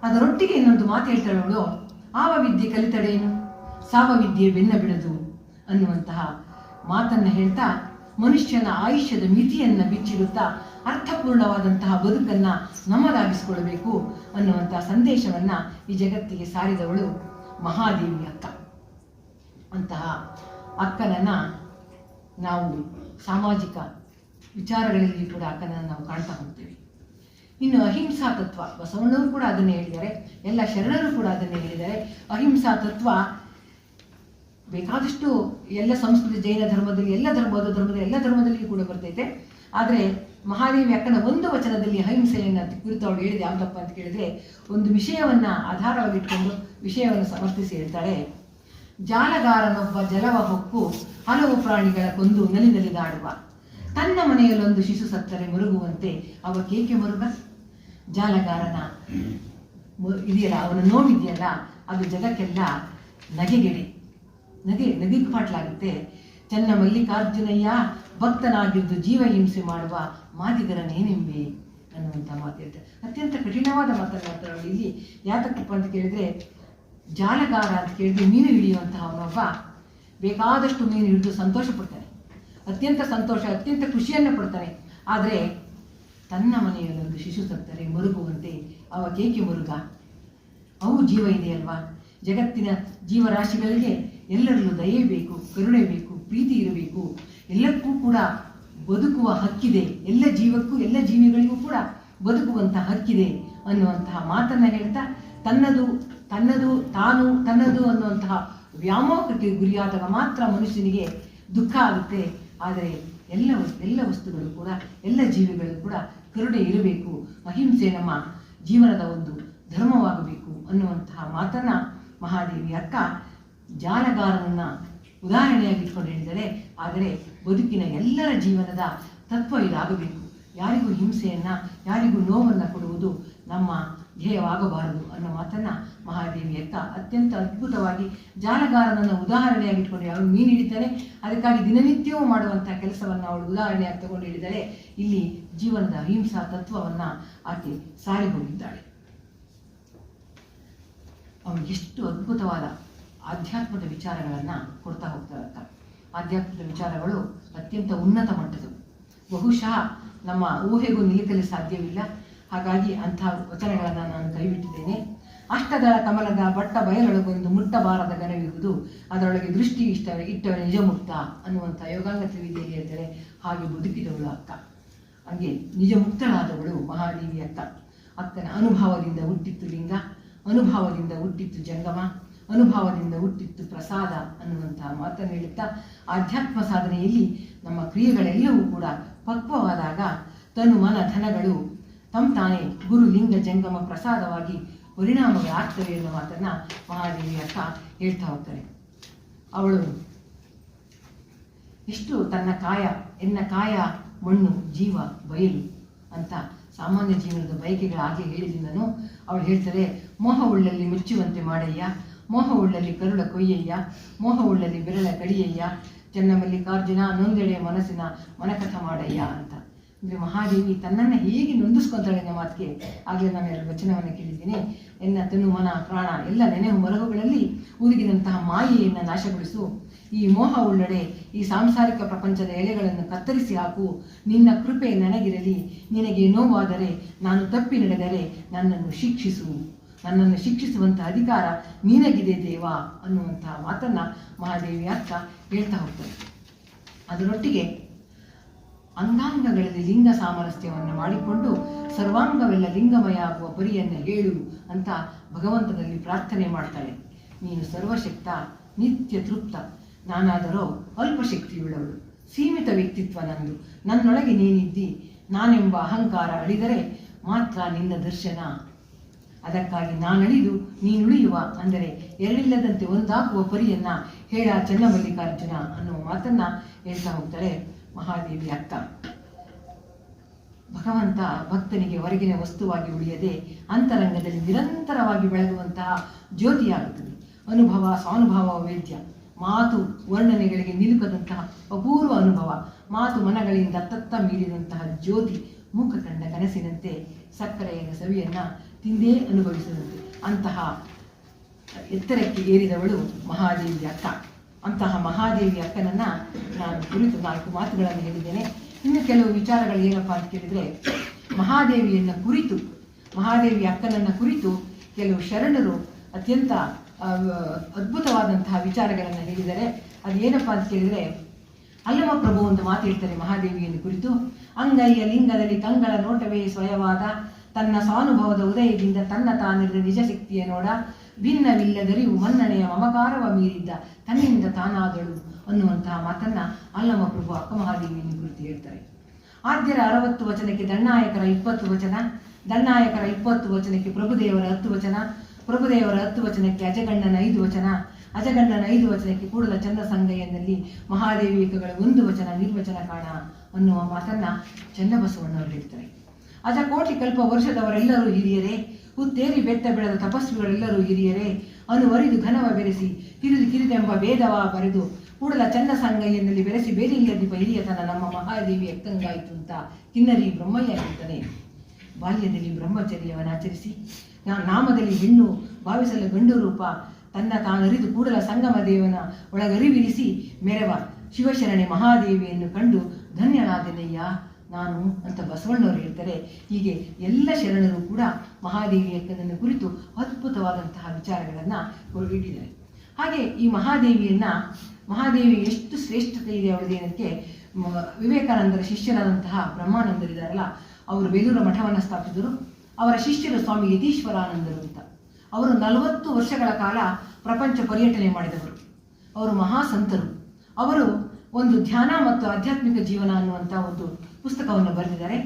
ಅದರೊಟ್ಟಿಗೆ ಇನ್ನೊಂದು ಮಾತು ಹೇಳ್ತಾಳವಳು, ಆವ ವಿದ್ಯೆ ಕಲಿತಡೇನು ಸಾವ ವಿದ್ಯೆ ಬೆನ್ನ ಬಿಡದು ಅನ್ನುವಂತಹ ಮಾತನ್ನು ಹೇಳ್ತಾ ಮನುಷ್ಯನ ಆಯುಷ್ಯದ ಮಿತಿಯನ್ನು ಬಿಚ್ಚಿಡುತ್ತಾ ಅರ್ಥಪೂರ್ಣವಾದಂತಹ ಬದುಕನ್ನು ನಮ್ಮದಾಗಿಸಿಕೊಳ್ಳಬೇಕು ಅನ್ನುವಂತಹ ಸಂದೇಶವನ್ನು ಈ ಜಗತ್ತಿಗೆ ಸಾರಿದವಳು ಮಹಾದೇವಿ ಅಕ್ಕ. ಅಂತಹ ಅಕ್ಕನನ್ನು ನಾವು ಸಾಮಾಜಿಕ ವಿಚಾರಗಳಲ್ಲಿ ಕೂಡ ಅಕ್ಕನನ್ನು ನಾವು ಕಾಣ್ತಾ ಹೋಗ್ತೇವೆ. ಇನ್ನು ಅಹಿಂಸಾ ತತ್ವ, ಬಸವಣ್ಣವರು ಕೂಡ ಅದನ್ನೇ ಹೇಳಿದ್ದಾರೆ, ಎಲ್ಲ ಶರಣರು ಕೂಡ ಅದನ್ನೇ ಹೇಳಿದ್ದಾರೆ. ಅಹಿಂಸಾ ತತ್ವ ಬೇಕಾದಷ್ಟು ಎಲ್ಲ ಸಂಸ್ಕೃತಿ, ಜೈನ ಧರ್ಮದಲ್ಲಿ, ಎಲ್ಲ ಧರ್ಮದಲ್ಲಿ ಕೂಡ ಬರ್ತೈತೆ. ಆದರೆ ಮಹಾದೇವಿ ಅಕ್ಕನ ಒಂದು ವಚನದಲ್ಲಿ ಅಹಿಂಸೆಯನ್ನು ಕುರಿತು ಅವಳು ಹೇಳಿದೆ. ಯಾವುದಪ್ಪ ಅಂತ ಕೇಳಿದ್ರೆ, ಒಂದು ವಿಷಯವನ್ನು ಆಧಾರವಾಗಿಟ್ಕೊಂಡು ವಿಷಯವನ್ನು ಸಮರ್ಥಿಸಿ ಹೇಳ್ತಾಳೆ, ಜಾಲಗಾರನೊಬ್ಬ ಜಲವ ಹೊಕ್ಕು ಹಲವು ಪ್ರಾಣಿಗಳ ಕೊಂದು ನಲಿದಾಡುವ. ತನ್ನ ಮನೆಯಲ್ಲೊಂದು ಶಿಶು ಸತ್ತರೆ ಮರುಗುವಂತೆ ಅವ ಕೇಕೆ ಮರುಗ. ಜಾಲಗಾರನ ಇದೆಯಲ್ಲ, ಅವನ ನೋವಿದೆಯಲ್ಲ, ಅದು ಜಗಕ್ಕೆಲ್ಲ ನಗೆಗೆಡೆ, ನಗೆಗೆ ಪಾಟ್ಲಾಗುತ್ತೆ. ಚೆನ್ನ ಮಲ್ಲಿಕಾರ್ಜುನಯ್ಯ ಭಕ್ತನಾಗಿದ್ದು ಜೀವ ಹಿಂಸೆ ಮಾಡುವ ಮಾದಿಗರನೇನೆಂಬೆ ಅನ್ನುವಂಥ ಮಾತು ಹೇಳ್ತಾರೆ. ಅತ್ಯಂತ ಕಠಿಣವಾದ ಮಾತನ್ನು ಇಲ್ಲಿ. ಯಾತಕ್ಕಪ್ಪ ಅಂತ ಕೇಳಿದ್ರೆ, ಜಾಲಗಾರ ಅಂತ ಕೇಳಿದ್ರೆ ಮೀನು ಹಿಡಿಯುವಂತಹವನೊಬ್ಬ ಬೇಕಾದಷ್ಟು ಮೀನು ಹಿಡಿದು ಸಂತೋಷ ಪಡ್ತಾನೆ, ಅತ್ಯಂತ ಸಂತೋಷ, ಅತ್ಯಂತ ಖುಷಿಯನ್ನು ಪಡ್ತಾನೆ. ಆದರೆ ತನ್ನ ಮನೆಯಲ್ಲೊಂದು ಶಿಶು ಸತ್ತರೆ ಮರುಗುವಂತೆ ಅವ ಕೇಕೆ ಮರುಗ. ಅವು ಜೀವ ಇದೆಯಲ್ವಾ, ಜಗತ್ತಿನ ಜೀವರಾಶಿಗಳಿಗೆ ಎಲ್ಲರಲ್ಲೂ ದಯೆ ಬೇಕು, ಕರುಣೆ ಬೇಕು, ಪ್ರೀತಿ ಇರಬೇಕು, ಎಲ್ಲಕ್ಕೂ ಕೂಡ ಬದುಕುವ ಹಕ್ಕಿದೆ, ಎಲ್ಲ ಜೀವಕ್ಕೂ ಎಲ್ಲ ಜೀವಿಗಳಿಗೂ ಕೂಡ ಬದುಕುವಂತಹ ಹಕ್ಕಿದೆ ಅನ್ನುವಂತಹ ಮಾತನ್ನು ಹೇಳ್ತಾ, ತನ್ನದು ಅನ್ನುವಂತಹ ವ್ಯಾಮೋಹಕ್ಕೆ ಗುರಿಯಾದಾಗ ಮಾತ್ರ ಮನುಷ್ಯನಿಗೆ ದುಃಖ ಆಗುತ್ತೆ. ಆದರೆ ಎಲ್ಲ ವಸ್ತುಗಳು ಕೂಡ, ಎಲ್ಲ ಜೀವಿಗಳು ಕೂಡ ಕರುಣೆ ಇರಬೇಕು, ಅಹಿಂಸೆ ನಮ್ಮ ಜೀವನದ ಒಂದು ಧರ್ಮವಾಗಬೇಕು ಅನ್ನುವಂತಹ ಮಾತನ್ನ ಮಹಾದೇವಿ ಅಕ್ಕ ಜಾಲಗಾರನನ್ನ ಉದಾಹರಣೆಯಾಗಿ ಇಟ್ಕೊಂಡು ಹೇಳಿದರೆ, ಆದರೆ ಬದುಕಿನ ಎಲ್ಲರ ಜೀವನದ ತತ್ವ ಇದಾಗಬೇಕು. ಯಾರಿಗೂ ಹಿಂಸೆಯನ್ನ, ಯಾರಿಗೂ ನೋವನ್ನು ಕೊಡುವುದು ನಮ್ಮ ಧ್ಯೇಯವಾಗಬಾರದು ಅನ್ನೋ ಮಾತನ್ನ ಮಹಾದೇವಿ ಅಕ್ಕ ಅತ್ಯಂತ ಅದ್ಭುತವಾಗಿ ಜಾಲಗಾರನನ್ನು ಉದಾಹರಣೆಯಾಗಿ ಇಟ್ಕೊಂಡು, ಅವನು ಮೀನು ಹಿಡಿತಾನೆ, ಅದಕ್ಕಾಗಿ ದಿನನಿತ್ಯವೂ ಮಾಡುವಂತಹ ಕೆಲಸವನ್ನು ಅವಳು ಉದಾಹರಣೆಯಾಗಿ ತಗೊಂಡು ಹೇಳಿದರೆ, ಇಲ್ಲಿ ಜೀವನದ ಅಹಿಂಸಾ ತತ್ವವನ್ನ ಆಕೆ ಸಾರಿ ಹೋಗಿದ್ದಾಳೆ. ಅವಳು ಎಷ್ಟು ಅದ್ಭುತವಾದ ಆಧ್ಯಾತ್ಮದ ವಿಚಾರಗಳನ್ನು ಕೊಡ್ತಾ ಹೋಗ್ತಾರತ್ತ. ಆಧ್ಯಾತ್ಮದ ವಿಚಾರಗಳು ಅತ್ಯಂತ ಉನ್ನತ ಮಟ್ಟದವು, ಬಹುಶಃ ನಮ್ಮ ಊಹೆಗೂ ನಿಲುಕಲು ಸಾಧ್ಯವಿಲ್ಲ. ಹಾಗಾಗಿ ಅಂಥ ವಚನಗಳನ್ನು ನಾನು ಕೈಬಿಟ್ಟಿದ್ದೇನೆ. ಅಷ್ಟದಳ ಕಮಲದ ಬಟ್ಟ ಬಯಲೊಳಗೊಂದು ಮುಟ್ಟಬಾರದ ಗನವಿರುವುದು, ಅದರೊಳಗೆ ದೃಷ್ಟಿ ಇಟ್ಟವರ ನಿಜ ಮುಕ್ತ ಅನ್ನುವಂಥ ಯೋಗಾಂಗ ತ್ರಿವಿದ್ಯೆಯಲ್ಲಿ ಹೇಳ್ತಾರೆ. ಹಾಗೆ ಬದುಕಿದವಳು ಅಕ್ಕ, ಹಾಗೆ ನಿಜ ಮುಕ್ತಳಾದವಳು ಮಹಾದೇವಿ ಅಕ್ಕ. ಅಕ್ಕನ ಅನುಭವದಿಂದ ಹುಟ್ಟಿತ್ತು ಲಿಂಗ, ಅನುಭವದಿಂದ ಹುಟ್ಟಿತ್ತು ಜಂಗಮ, ಅನುಭವದಿಂದ ಹುಟ್ಟಿತ್ತು ಪ್ರಸಾದ ಅನ್ನುವಂತಹ ಮಾತನ್ನು ಹೇಳುತ್ತಾ, ಆಧ್ಯಾತ್ಮ ಸಾಧನೆಯಲ್ಲಿ ನಮ್ಮ ಕ್ರಿಯೆಗಳೆಲ್ಲವೂ ಕೂಡ ಪಕ್ವವಾದಾಗ ತನು ಮನ ಧನಗಳು ತಾನೇ ಗುರು ಲಿಂಗ ಜಂಗಮ ಪ್ರಸಾದವಾಗಿ ಪರಿಣಾಮಗಳಾಗ್ತವೆ ಎನ್ನುವ ಮಾತನ್ನ ಮಹಾದೇವಿ ಅಕ್ಕ ಹೇಳ್ತಾ ಹೋಗ್ತಾರೆ. ಅವಳು ಎಷ್ಟು ತನ್ನ ಎನ್ನ ಕಾಯ ಮಣ್ಣು ಜೀವ ಬಯಲು ಅಂತ ಸಾಮಾನ್ಯ ಜೀವನದ ಬಯಕೆಗಳಾಗಲೇ ಹೇಳಿದಿಂದನು ಅವಳು ಹೇಳ್ತಾರೆ, ಮೋಹವುಳ್ಳಲ್ಲಿ ಮುಚ್ಚುವಂತೆ ಮಾಡಯ್ಯ, ಮೋಹವುಳ್ಳಲ್ಲಿ ಕರುಳ ಕೊಯ್ಯಯ್ಯ, ಮೋಹವುಳ್ಳಲ್ಲಿ ಬೆರಳ ಕಡಿಯಯ್ಯ, ಚೆನ್ನಮಲ್ಲಿಕಾರ್ಜುನ ನೊಂದೆಡೆ ಮನಸ್ಸಿನ ಮನಕಥ ಮಾಡಯ್ಯ ಅಂತ. ಅಂದರೆ ಮಹಾದೇವಿ ತನ್ನನ್ನು ಹೇಗೆ ನೊಂದಿಸ್ಕೊತಾಳೆ ಅನ್ನೋ ಮಾತಿಗೆ ಆಗಲೇ ನಾನು ಎರಡು ವಚನವನ್ನು ಕೇಳಿದ್ದೀನಿ. ಎನ್ನ ತನು ಮನ ಪ್ರಾಣ ಎಲ್ಲ ನೆನೆಹು ಮರಹುಗಳಲ್ಲಿ ಉದುಗಿದಂತಹ ಮಾಯೆಯನ್ನು ನಾಶಗೊಳಿಸು, ಈ ಮೋಹ ಉಳ್ಳಡೆ ಈ ಸಾಂಸಾರಿಕ ಪ್ರಪಂಚದ ಎಲೆಗಳನ್ನು ಕತ್ತರಿಸಿ ಹಾಕು, ನಿನ್ನ ಕೃಪೆ ನನಗಿರಲಿ, ನಿನಗೆ ನೋವಾದರೆ ನಾನು ತಪ್ಪಿ ನಡೆದರೆ ನನ್ನನ್ನು ಶಿಕ್ಷಿಸು, ನನ್ನನ್ನು ಶಿಕ್ಷಿಸುವಂಥ ಅಧಿಕಾರ ನಿನಗಿದೆ ದೇವ ಅನ್ನುವಂತಹ ಮಾತನ್ನ ಮಹಾದೇವಿ ಅಕ್ಕ ಹೇಳ್ತಾ ಹೋಗ್ತಾರೆ. ಅದರೊಟ್ಟಿಗೆ ಅಂಗಾಂಗಗಳಲ್ಲಿ ಲಿಂಗ ಸಾಮರಸ್ಯವನ್ನು ಮಾಡಿಕೊಂಡು ಸರ್ವಾಂಗವೆಲ್ಲ ಲಿಂಗಮಯ ಆಗುವ ಪರಿಯನ್ನು ಹೇಳು ಅಂತ ಭಗವಂತನಲ್ಲಿ ಪ್ರಾರ್ಥನೆ ಮಾಡ್ತಾಳೆ. ನೀನು ಸರ್ವಶಕ್ತ, ನಿತ್ಯ ತೃಪ್ತ, ನಾನಾದರೋ ಅಲ್ಪ ಶಕ್ತಿಯುಳ್ಳವಳು, ಸೀಮಿತ ವ್ಯಕ್ತಿತ್ವ ನಂದು, ನನ್ನೊಳಗೆ ನೀನಿದ್ದಿ, ನಾನೆಂಬ ಅಹಂಕಾರ ಅಳಿದರೆ ಮಾತ್ರ ನಿನ್ನ ದರ್ಶನ, ಅದಕ್ಕಾಗಿ ನಾನಳಿದು ನೀನುಳಿಯುವ, ಅಂದರೆ ಎರಡಿಲ್ಲದಂತೆ ಒಂದಾಗುವ ಪರಿಯನ್ನ ಹೇಳ ಚೆನ್ನಮಲ್ಲಿಕಾರ್ಜುನ ಅನ್ನುವ ಮಾತನ್ನ ಹೇಳ್ತಾ ಹೋಗ್ತಾಳೆ ಮಹಾದೇವಿ ಅಕ್ಕ. ಭಗವಂತ ಭಕ್ತನಿಗೆ ಹೊರಗಿನ ವಸ್ತುವಾಗಿ ಉಳಿಯದೆ ಅಂತರಂಗದಲ್ಲಿ ನಿರಂತರವಾಗಿ ಬೆಳಗುವಂತಹ ಜ್ಯೋತಿಯಾಗುತ್ತದೆ. ಅನುಭವ ಸ್ವಾನುಭವ ವೇದ್ಯ, ಮಾತು ವರ್ಣನೆಗಳಿಗೆ ನಿಲುಕದಂತಹ ಅಪೂರ್ವ ಅನುಭವ, ಮಾತು ಮನಗಳಿಂದ ತತ್ತ ಮೀರಿದಂತಹ ಜ್ಯೋತಿ, ಮೂಕ ಕಂಡ ಕನಸಿನಂತೆ ಸಕ್ಕರೆಯ ಸವಿಯನ್ನ ತಿಂದೇ ಅನುಭವಿಸಿದಂತೆ ಅಂತಹ ಎತ್ತರಕ್ಕೆ ಏರಿದವಳು ಮಹಾದೇವಿ ಅಕ್ಕ. ಅಂತಹ ಮಹಾದೇವಿ ಅಕ್ಕನನ್ನ ನಾನು ಕುರಿತು 4 ಮಾತುಗಳನ್ನು ಹೇಳಿದ್ದೇನೆ. ಇನ್ನು ಕೆಲವು ವಿಚಾರಗಳು ಏನಪ್ಪ ಅಂತ ಕೇಳಿದರೆ, ಮಹಾದೇವಿ ಅಕ್ಕನನ್ನ ಕುರಿತು ಕೆಲವು ಶರಣರು ಅತ್ಯಂತ ಅದ್ಭುತವಾದಂತಹ ವಿಚಾರಗಳನ್ನು ಹೇಳಿದ್ದಾರೆ. ಅದೇನಪ್ಪ ಅಂತ ಕೇಳಿದರೆ, ಅಲ್ಲಮ ಪ್ರಭು ಒಂದು ಮಾತು ಹೇಳ್ತಾರೆ ಮಹಾದೇವಿಯನ್ನು ಕುರಿತು. ಅಂಗೈಯ ಲಿಂಗದಲ್ಲಿ ಕಂಗಳ ನೋಟವೇ ಸ್ವಯವಾದ, ತನ್ನ ಸ್ವಾನುಭವದ ಉದಯದಿಂದ ತನ್ನ ತಾನಿರದ ನಿಜ ಶಕ್ತಿಯ ನೋಡ, ಭಿನ್ನವಿಲ್ಲದರಿವು ಮನ್ನಣೆಯ ಮಮಕಾರವ ಮೀರಿದ್ದ ತನ್ನಿಂದ ತಾನಾದಳು ಅನ್ನುವಂತಹ ಮಾತನ್ನ ಅಲ್ಲಮ ಪ್ರಭು ಅಕ್ಕ ಮಹಾದೇವಿಯನ್ನು ಕುರಿತು ಹೇಳ್ತಾರೆ. ಆದ್ಯರ 60 ವಚನಕ್ಕೆ ದಂಡನಾಯಕರ 20 ವಚನ, ದಂಡನಾಯಕರ 20 ವಚನಕ್ಕೆ ಪ್ರಭುದೇವರ 10 ವಚನ, ಪ್ರಭುದೇವರ 10 ವಚನಕ್ಕೆ ಅಜಗಣ್ಣನ 5 ವಚನ, ಅಜಗಂಡನ 5 ವಚನಕ್ಕೆ ಕೂಡಲ ಚಂದ ಸಂಗಯ್ಯನಲ್ಲಿ ಮಹಾದೇವಿಕಗಳ 1 ವಚನ ನಿರ್ವಚನ ಕಾಣ ಅನ್ನುವ ಮಾತನ್ನ ಚನ್ನಬಸವಣ್ಣವರು ಹೇಳ್ತಾರೆ. ಅಜ ಕೋಟಿ ಕಲ್ಪ ವರ್ಷದವರೆಲ್ಲರೂ ಹಿರಿಯರೇ, ಹುತ್ತೇರಿ ಬೆಟ್ಟ ಬೆಳೆದ ತಪಸ್ವಿಗಳೆಲ್ಲರೂ ಹಿರಿಯರೇ, ಅನುವರಿದು ಘನವ ಬೆರೆಸಿ ಹಿರಿದು ಕಿರಿದೆಂಬ ಭೇದವ ಬರೆದು ಕೂಡಲ ಚಂದ ಸಂಗಯ್ಯನಲ್ಲಿ ಬೆರೆಸಿ ಬೇರಿಲ್ಲದಿಪ ಹಿರಿಯತನ ನಮ್ಮ ಮಹಾದೇವಿ ಎಕ್ಕಂಗಾಯಿತು ಅಂತ ಕಿನ್ನರಿ ಬ್ರಹ್ಮಯ್ಯ ಹೇಳ್ತಾನೆ. ಬಾಲ್ಯದಲ್ಲಿ ಬ್ರಹ್ಮಚರ್ಯವನ್ನಾಚರಿಸಿ ನಾಮದಲ್ಲಿ ಹೆಣ್ಣು ಭಾವಿಸಲು ಗಂಡು ರೂಪ ತನ್ನ ತಾನರಿದು ಕೂಡಲ ಸಂಗಮ ದೇವನ ಒಳಗರಿವಿರಿಸಿ ಮೆರವ ಶಿವಶರಣೆ ಮಹಾದೇವಿಯನ್ನು ಕಂಡು ಧನ್ಯನಾದೆನಯ್ಯ ನಾನು ಅಂತ ಬಸವಣ್ಣವರು ಹೇಳ್ತಾರೆ. ಹೀಗೆ ಎಲ್ಲ ಶರಣರು ಕೂಡ ಮಹಾದೇವಿ ಅಕ್ಕನನ್ನು ಕುರಿತು ಅದ್ಭುತವಾದಂತಹ ವಿಚಾರಗಳನ್ನು ಇಟ್ಟಿದ್ದಾರೆ. ಹಾಗೆ ಈ ಮಹಾದೇವಿ ಎಷ್ಟು ಶ್ರೇಷ್ಠತೆ ಇದೆ ಅವಳದೇನಕ್ಕೆ ವಿವೇಕಾನಂದರ ಶಿಷ್ಯರಾದಂತಹ ಬ್ರಹ್ಮಾನಂದರಿದ್ದಾರಲ್ಲ, ಅವರು ಬೇಲೂರು ಮಠವನ್ನು ಸ್ಥಾಪಿಸಿದರು. ಅವರ ಶಿಷ್ಯರು ಸ್ವಾಮಿ ಯತೀಶ್ವರಾನಂದರು ಅಂತ. ಅವರು 40 ವರ್ಷಗಳ ಕಾಲ ಪ್ರಪಂಚ ಪರ್ಯಟನೆ ಮಾಡಿದವರು. ಅವರು ಮಹಾಸಂತರು. ಅವರು ಒಂದು ಧ್ಯಾನ ಮತ್ತು ಆಧ್ಯಾತ್ಮಿಕ ಜೀವನ ಅನ್ನುವಂಥ ಒಂದು ಪುಸ್ತಕವನ್ನು ಬರೆದಿದ್ದಾರೆ.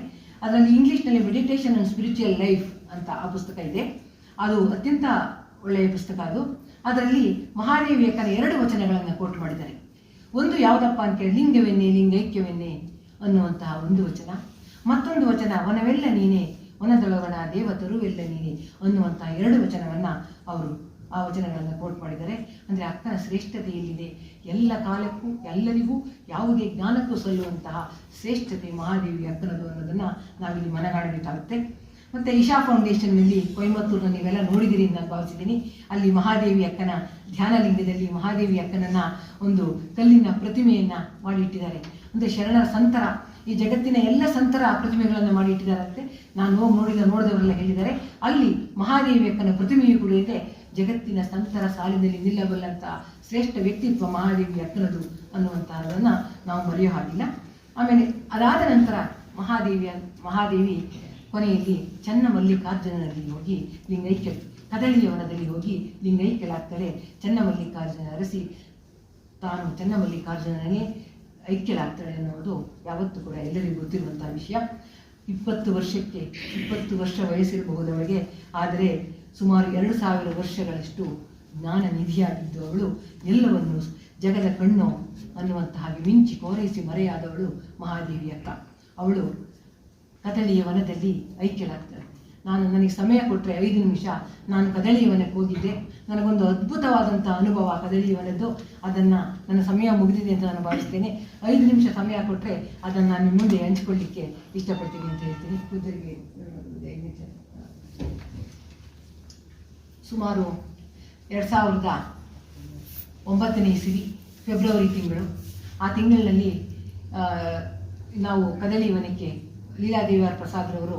ಅದರಲ್ಲಿ ಇಂಗ್ಲೀಷ್ನಲ್ಲಿ ಮೆಡಿಟೇಷನ್ ಅಂಡ್ ಸ್ಪಿರಿಚುವಲ್ ಲೈಫ್ ಅಂತ ಆ ಪುಸ್ತಕ ಇದೆ. ಅದು ಅತ್ಯಂತ ಒಳ್ಳೆಯ ಪುಸ್ತಕ. ಅದರಲ್ಲಿ ಮಹಾದೇವಿ ಅಕ್ಕನ 2 ವಚನಗಳನ್ನು ಕೋಟ್ ಮಾಡಿದ್ದಾರೆ. ಒಂದು ಯಾವುದಪ್ಪ ಅಂತೇಳಿ ಲಿಂಗವೆನ್ನೆ ಲಿಂಗೈಕ್ಯವೆನ್ನೆ ಅನ್ನುವಂತಹ 1 ವಚನ. ಮತ್ತೊಂದು ವಚನ ವನವೆಲ್ಲ ನೀನೆ ವನದೊಳಗಣ ದೇವತರುವೆಲ್ಲ ನೀನೆ ಅನ್ನುವಂತಹ 2 ವಚನವನ್ನು ಅವರು ಆ ವಚನಗಳನ್ನು ಕೋಟ್ ಮಾಡಿದ್ದಾರೆ. ಅಂದರೆ ಅಕ್ಕನ ಶ್ರೇಷ್ಠತೆ ಎಲ್ಲಿದೆ, ಎಲ್ಲ ಕಾಲಕ್ಕೂ ಎಲ್ಲರಿಗೂ ಯಾವುದೇ ಜ್ಞಾನಕ್ಕೂ ಸಲ್ಲುವಂತಹ ಶ್ರೇಷ್ಠತೆ ಮಹಾದೇವಿ ಅಕ್ಕನದು ಅನ್ನೋದನ್ನು ನಾವಿಲ್ಲಿ ಮನಗಾಣಬೇಕಾಗುತ್ತೆ. ಮತ್ತು ಇಶಾ ಫೌಂಡೇಶನ್ನಲ್ಲಿ ಕೊಯಮತ್ತೂರನ್ನು ನೀವೆಲ್ಲ ನೋಡಿದಿರಿ ಅಂತ ನಾನು ಭಾವಿಸಿದ್ದೀನಿ. ಅಲ್ಲಿ ಮಹಾದೇವಿ ಅಕ್ಕನ ಧ್ಯಾನಲಿಂಗದಲ್ಲಿ ಮಹಾದೇವಿ ಅಕ್ಕನನ್ನು ಒಂದು ಕಲ್ಲಿನ ಪ್ರತಿಮೆಯನ್ನು ಮಾಡಿಟ್ಟಿದ್ದಾರೆ. ಅಂದರೆ ಶರಣರ ಸಂತರ, ಈ ಜಗತ್ತಿನ ಎಲ್ಲ ಸಂತರ ಪ್ರತಿಮೆಗಳನ್ನು ಮಾಡಿಟ್ಟಿದ್ದಾರಂತೆ. ನಾನು ನೋಡಿದವರೆಲ್ಲ ಹೇಳಿದ್ದಾರೆ. ಅಲ್ಲಿ ಮಹಾದೇವಿ ಅಕ್ಕನ ಪ್ರತಿಮೆಯು ಕೂಡ ಇದೆ. ಜಗತ್ತಿನ ಸಂತರ ಸಾಲಿನಲ್ಲಿ ನಿಲ್ಲಬಲ್ಲಂಥ ಶ್ರೇಷ್ಠ ವ್ಯಕ್ತಿತ್ವ ಮಹಾದೇವಿ ಅಕ್ಕನದು ಅನ್ನುವಂತಹದನ್ನು ನಾವು ಮರೆಯೋ ಹಾಗಿಲ್ಲ. ಆಮೇಲೆ ಅದಾದ ನಂತರ ಮಹಾದೇವಿ ಕೊನೆಯಲ್ಲಿ ಚನ್ನಮಲ್ಲಿಕಾರ್ಜುನನಲ್ಲಿ ಹೋಗಿ ಲಿಂಗೈಕ್ಯ ಕದಳಿಯವನದಲ್ಲಿ ಹೋಗಿ ಲಿಂಗೈಕ್ಯಲಾಗ್ತಾಳೆ. ಚನ್ನಮಲ್ಲಿಕಾರ್ಜುನ ಅರಸಿ ತಾನು ಚನ್ನಮಲ್ಲಿಕಾರ್ಜುನನೇ ಐಕ್ಯಲಾಗ್ತಾಳೆ ಅನ್ನೋದು ಯಾವತ್ತೂ ಕೂಡ ಎಲ್ಲರಿಗೂ ಗೊತ್ತಿರುವಂತಹ ವಿಷಯ. 20 ವರ್ಷ ವಯಸ್ಸಿರಬಹುದು ಅವಳಿಗೆ. ಆದರೆ ಸುಮಾರು 2000 ವರ್ಷಗಳಷ್ಟು ಜ್ಞಾನ ನಿಧಿಯಾಗಿದ್ದು ಅವಳು ಎಲ್ಲವನ್ನು ಜಗದ ಕಣ್ಣು ಅನ್ನುವಂತಹ ಮಿಂಚಿ ಕೋರೈಸಿ ಮರೆಯಾದವಳು ಮಹಾದೇವಿ ಅಕ್ಕ. ಅವಳು ಕದಳಿಯ ವನದಲ್ಲಿ ಐಕ್ಯಲಾಗ್ತಾಳೆ. ನನಗೆ ಸಮಯ ಕೊಟ್ಟರೆ 5 ನಿಮಿಷ ನಾನು ಕದಳಿಯ ವನಕ್ಕೆ ಹೋಗಿದ್ದೆ. ನನಗೊಂದು ಅದ್ಭುತವಾದಂಥ ಅನುಭವ ಕದಳಿಯ ವನದ್ದು. ಅದನ್ನು ನನ್ನ ಸಮಯ ಮುಗಿದಿದೆ ಅಂತ ನಾನು ಭಾವಿಸ್ತೇನೆ. 5 ನಿಮಿಷ ಸಮಯ ಕೊಟ್ಟರೆ ಅದನ್ನು ನಾನು ನಿಮ್ಮ ಮುಂದೆ ಹಂಚಿಕೊಳ್ಳಿಕ್ಕೆ ಇಷ್ಟಪಡ್ತೀನಿ ಅಂತ ಹೇಳ್ತೀನಿ. ಕೂದಲಿಗೆ 5 ನಿಮಿಷ. ಸುಮಾರು 2009ನೇ ಇಸವಿ ಫೆಬ್ರವರಿ ತಿಂಗಳು. ಆ ತಿಂಗಳಿನಲ್ಲಿ ನಾವು ಕದಳಿ ವನಕ್ಕೆ ಲೀಲಾದೇವಿಯರ ಪ್ರಸಾದ್ರವರು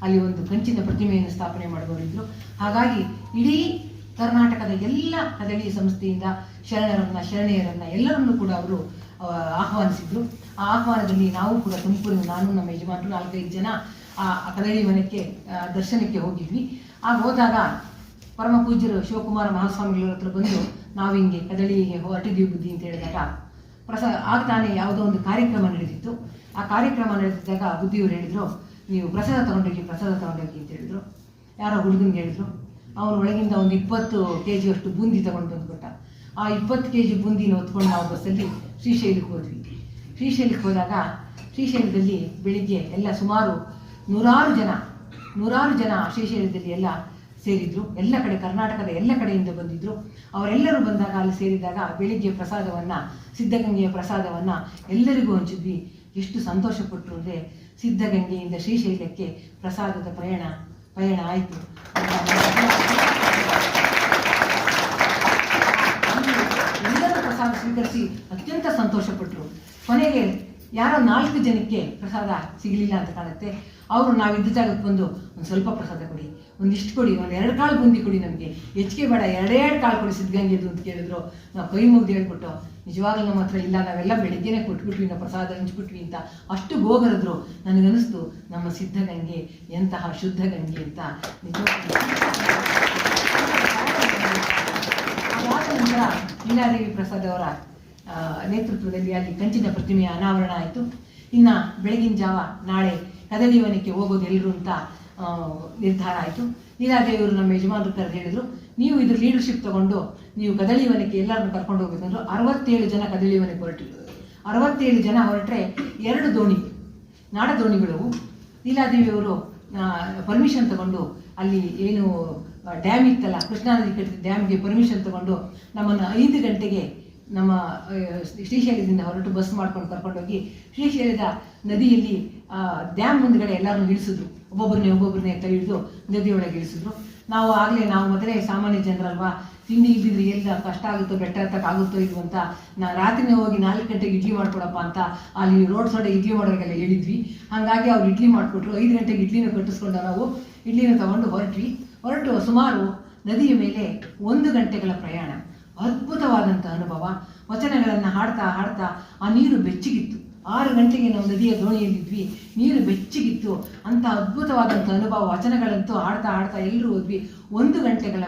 ಅಲ್ಲಿ ಒಂದು ಕಂಚಿನ ಪ್ರತಿಮೆಯನ್ನು ಸ್ಥಾಪನೆ ಮಾಡುವವರಿದ್ದರು. ಹಾಗಾಗಿ ಇಡೀ ಕರ್ನಾಟಕದ ಎಲ್ಲ ಕದಳಿ ಸಂಸ್ಥೆಯಿಂದ ಶರಣೆಯರನ್ನು ಎಲ್ಲರನ್ನೂ ಕೂಡ ಅವರು ಆಹ್ವಾನಿಸಿದ್ರು. ಆ ಆಹ್ವಾನದಲ್ಲಿ ನಾವು ಕೂಡ ತುಮಕೂರಿನ ನಾನು ನಮ್ಮ ಯಜಮಾನರು 4-5 ಜನ ಆ ಕದಳಿ ವನಕ್ಕೆ ದರ್ಶನಕ್ಕೆ ಹೋಗಿದ್ವಿ. ಆಗ ಹೋದಾಗ ಪರಮ ಪೂಜ್ಯರು ಶಿವಕುಮಾರ ಮಹಾಸ್ವಾಮಿಗಳ ಹತ್ರ ಬಂದು ನಾವು ಹಿಂಗೆ ಕದಳಿಗೆ ಹೊರಟಿದ್ದೀವಿ ಬುದ್ಧಿ ಅಂತ ಹೇಳಿದಾಗ ಆಗ ತಾನೇ ಯಾವುದೋ ಒಂದು ಕಾರ್ಯಕ್ರಮ ನಡೆದಿತ್ತು. ಆ ಕಾರ್ಯಕ್ರಮ ನಡೆದಿದ್ದಾಗ ಬುದ್ಧಿಯವರು ಹೇಳಿದರು, ನೀವು ಪ್ರಸಾದ ತಗೊಂಡೋಗಿ ಅಂತ ಹೇಳಿದರು. ಯಾರೋ ಹುಡುಗನಿಗೆ ಹೇಳಿದ್ರು. ಅವನು ಒಳಗಿಂದ ಒಂದು 20 kg ಅಷ್ಟು ಬೂಂದಿ ತಗೊಂಡು ಬಂದುಕೊಟ್ಟ. ಆ 20 kg ಬೂಂದಿನ ಹೊತ್ಕೊಂಡು ನಾವು ಬಸ್ಸಲ್ಲಿ ಶ್ರೀಶೈಲಕ್ಕೆ ಹೋದ್ವಿ. ಶ್ರೀಶೈಲಕ್ಕೆ ಹೋದಾಗ ಶ್ರೀಶೈಲದಲ್ಲಿ ಬೆಳಿಗ್ಗೆ ಎಲ್ಲ ಸುಮಾರು 100 ಜನ ಶ್ರೀಶೈಲದಲ್ಲಿ ಎಲ್ಲ ಸೇರಿದ್ರು. ಎಲ್ಲ ಕಡೆ ಕರ್ನಾಟಕದ ಎಲ್ಲ ಕಡೆಯಿಂದ ಬಂದಿದ್ರು. ಅವರೆಲ್ಲರೂ ಬಂದಾಗ ಅಲ್ಲಿ ಸೇರಿದಾಗ ಬೆಳಿಗ್ಗೆ ಸಿದ್ಧಗಂಗೆಯ ಪ್ರಸಾದವನ್ನು ಎಲ್ಲರಿಗೂ ಹಂಚಿದ್ವಿ. ಎಷ್ಟು ಸಂತೋಷಪಟ್ಟರು ಅಂದರೆ ಸಿದ್ಧಗಂಗೆಯಿಂದ ಶ್ರೀಶೈಲಕ್ಕೆ ಪ್ರಸಾದದ ಪಯಣ ಆಯಿತು. ಎಲ್ಲರೂ ಪ್ರಸಾದ ಸ್ವೀಕರಿಸಿ ಅತ್ಯಂತ ಸಂತೋಷಪಟ್ಟರು. ಕೊನೆಗೆ ಯಾರೋ 4 ಜನಕ್ಕೆ ಪ್ರಸಾದ ಸಿಗಲಿಲ್ಲ ಅಂತ ಕಾಣುತ್ತೆ. ಅವರು ನಾವಿದ್ದ ಜಾಗಕ್ಕೆ ಬಂದು ಒಂದು ಸ್ವಲ್ಪ ಪ್ರಸಾದ ಕೊಡಿ, ಒಂದಿಷ್ಟು ಕೊಡಿ, ಒಂದು 2 ಕಾಳು ಬೂಂದಿ ಕೊಡಿ, ನಮಗೆ ಹೆಚ್ಚಿಗೆ ಬೇಡ, 2 ಕಾಳು ಕೊಡಿ ಸಿದ್ಧಗಂಗೆದು ಅಂತ ಕೇಳಿದ್ರು. ನಾವು ಕೈ ಮುಗ್ದು ಹೇಳ್ಬಿಟ್ಟು ನಿಜವಾಗ್ಲೂ ನಮ್ಮ ಹತ್ರ ಇಲ್ಲ, ನಾವೆಲ್ಲ ಬೆಳಿಗ್ಗೆನೆ ಕೊಟ್ಬಿಟ್ವಿ, ನಾವು ಪ್ರಸಾದ ಹಂಚ್ಬಿಟ್ವಿ ಅಂತ ಅಷ್ಟು ಗೋಗರದ್ರು. ನನಗನ್ನಿಸ್ತು ನಮ್ಮ ಸಿದ್ಧಗಂಗೆ ಎಂತಹ ಶುದ್ಧ ಗಂಗೆ ಅಂತ. ಅದಾದ ನಂತರ ಲೀಲಾದೇವಿ ಪ್ರಸಾದ್ ಅವರ ನೇತೃತ್ವದಲ್ಲಿ ಅಲ್ಲಿ ಕಂಚಿನ ಪ್ರತಿಮೆಯ ಅನಾವರಣ ಆಯಿತು. ಇನ್ನು ಬೆಳಗಿನ ಜಾವ ನಾಳೆ ಕದಳಿ ವನಕ್ಕೆ ಹೋಗೋದು ಎಲ್ಲರೂ ಅಂತ ನಿರ್ಧಾರ ಆಯಿತು. ಲೀಲಾದೇವಿಯವರು ನಮ್ಮ ಯಜಮಾನರು ಕರೆದು ಹೇಳಿದರು, ನೀವು ಇದ್ರ ಲೀಡರ್ಶಿಪ್ ತಗೊಂಡು ನೀವು ಕದಳಿ ವನಕ್ಕೆ ಎಲ್ಲರನ್ನು ಕರ್ಕೊಂಡು ಹೋಗ್ಬೇಕಂದ್ರು 67 ಜನ ಕದಳಿ ವನಕ್ಕೆ ಹೊರಟಿದ್ರು. 67 ಜನ ಹೊರಟ್ರೆ 2 ದೋಣಿ, ನಾಡ ದೋಣಿಗಳು. ನೀಲಾದೇವಿಯವರು ಪರ್ಮಿಷನ್ ತಗೊಂಡು ಅಲ್ಲಿ ಏನು ಡ್ಯಾಮ್ ಇತ್ತಲ್ಲ, ಕೃಷ್ಣಾ ನದಿ ಕಟ್ಟಿದ ಡ್ಯಾಮ್ಗೆ ಪರ್ಮಿಷನ್ ತಗೊಂಡು ನಮ್ಮನ್ನು 5 ಗಂಟೆಗೆ ನಮ್ಮ ಶ್ರೀಶೈಲದಿಂದ ಹೊರಟು ಬಸ್ ಮಾಡ್ಕೊಂಡು ಕರ್ಕೊಂಡೋಗಿ ಶ್ರೀಶೈಲದ ನದಿಯಲ್ಲಿ ಡ್ಯಾಮ್ ಮುಂದ್ಗಡೆ ಎಲ್ಲರನ್ನು ಇಳಿಸಿದ್ರು. ಒಬ್ಬೊಬ್ಬರನ್ನೇ ಕೈ ಹಿಡಿದು ನದಿಯೊಳಗೆ ಇಳಿಸಿದ್ರು. ನಾವು ಮೊದಲೇ ಸಾಮಾನ್ಯ ಜನರಲ್ವಾ, ತಿಂಡಿ ಇದ್ದಿದ್ರೆ ಎಲ್ಲ ಕಷ್ಟ ಆಗುತ್ತೋ, ಬೆಟ್ಟ ಹತ್ತಕ್ಕಾಗುತ್ತೋ ಇಲ್ವೋ ಅಂತ ರಾತ್ರಿನೇ ಹೋಗಿ 4 ಗಂಟೆಗೆ ಇಡ್ಲಿ ಮಾಡ್ಕೊಡಪ್ಪ ಅಂತ ಅಲ್ಲಿ ರೋಡ್ ಸೈಡ್ ಇಡ್ಲಿ ಮಾಡೋರಿಗೆಲ್ಲ ಹೇಳಿದ್ವಿ. ಹಾಗಾಗಿ ಅವ್ರು ಇಡ್ಲಿ ಮಾಡಿಕೊಟ್ರು. 5 ಗಂಟೆಗೆ ಇಡ್ಲಿನ ಕಟ್ಟಿಸ್ಕೊಂಡು ನಾವು ಇಡ್ಲಿನ ತಗೊಂಡು ಹೊರಟು ಸುಮಾರು ನದಿಯ ಮೇಲೆ 1 ಗಂಟೆಗಳ ಪ್ರಯಾಣ. ಅದ್ಭುತವಾದಂಥ ಅನುಭವ. ವಚನಗಳನ್ನು ಹಾಡ್ತಾ ಆ ನೀರು ಬೆಚ್ಚಗಿತ್ತು. 6 ಗಂಟೆಗೆ ನಾವು ನದಿಯ ದೋಣಿಯಲ್ಲಿದ್ವಿ, ನೀರು ಬೆಚ್ಚಗಿತ್ತು. ಅಂಥ ಅದ್ಭುತವಾದಂಥ ಅನುಭವ. ವಚನಗಳಂತೂ ಹಾಡ್ತಾ ಎಲ್ಲರೂ ಹೋದ್ವಿ. 1 ಗಂಟೆಗಳ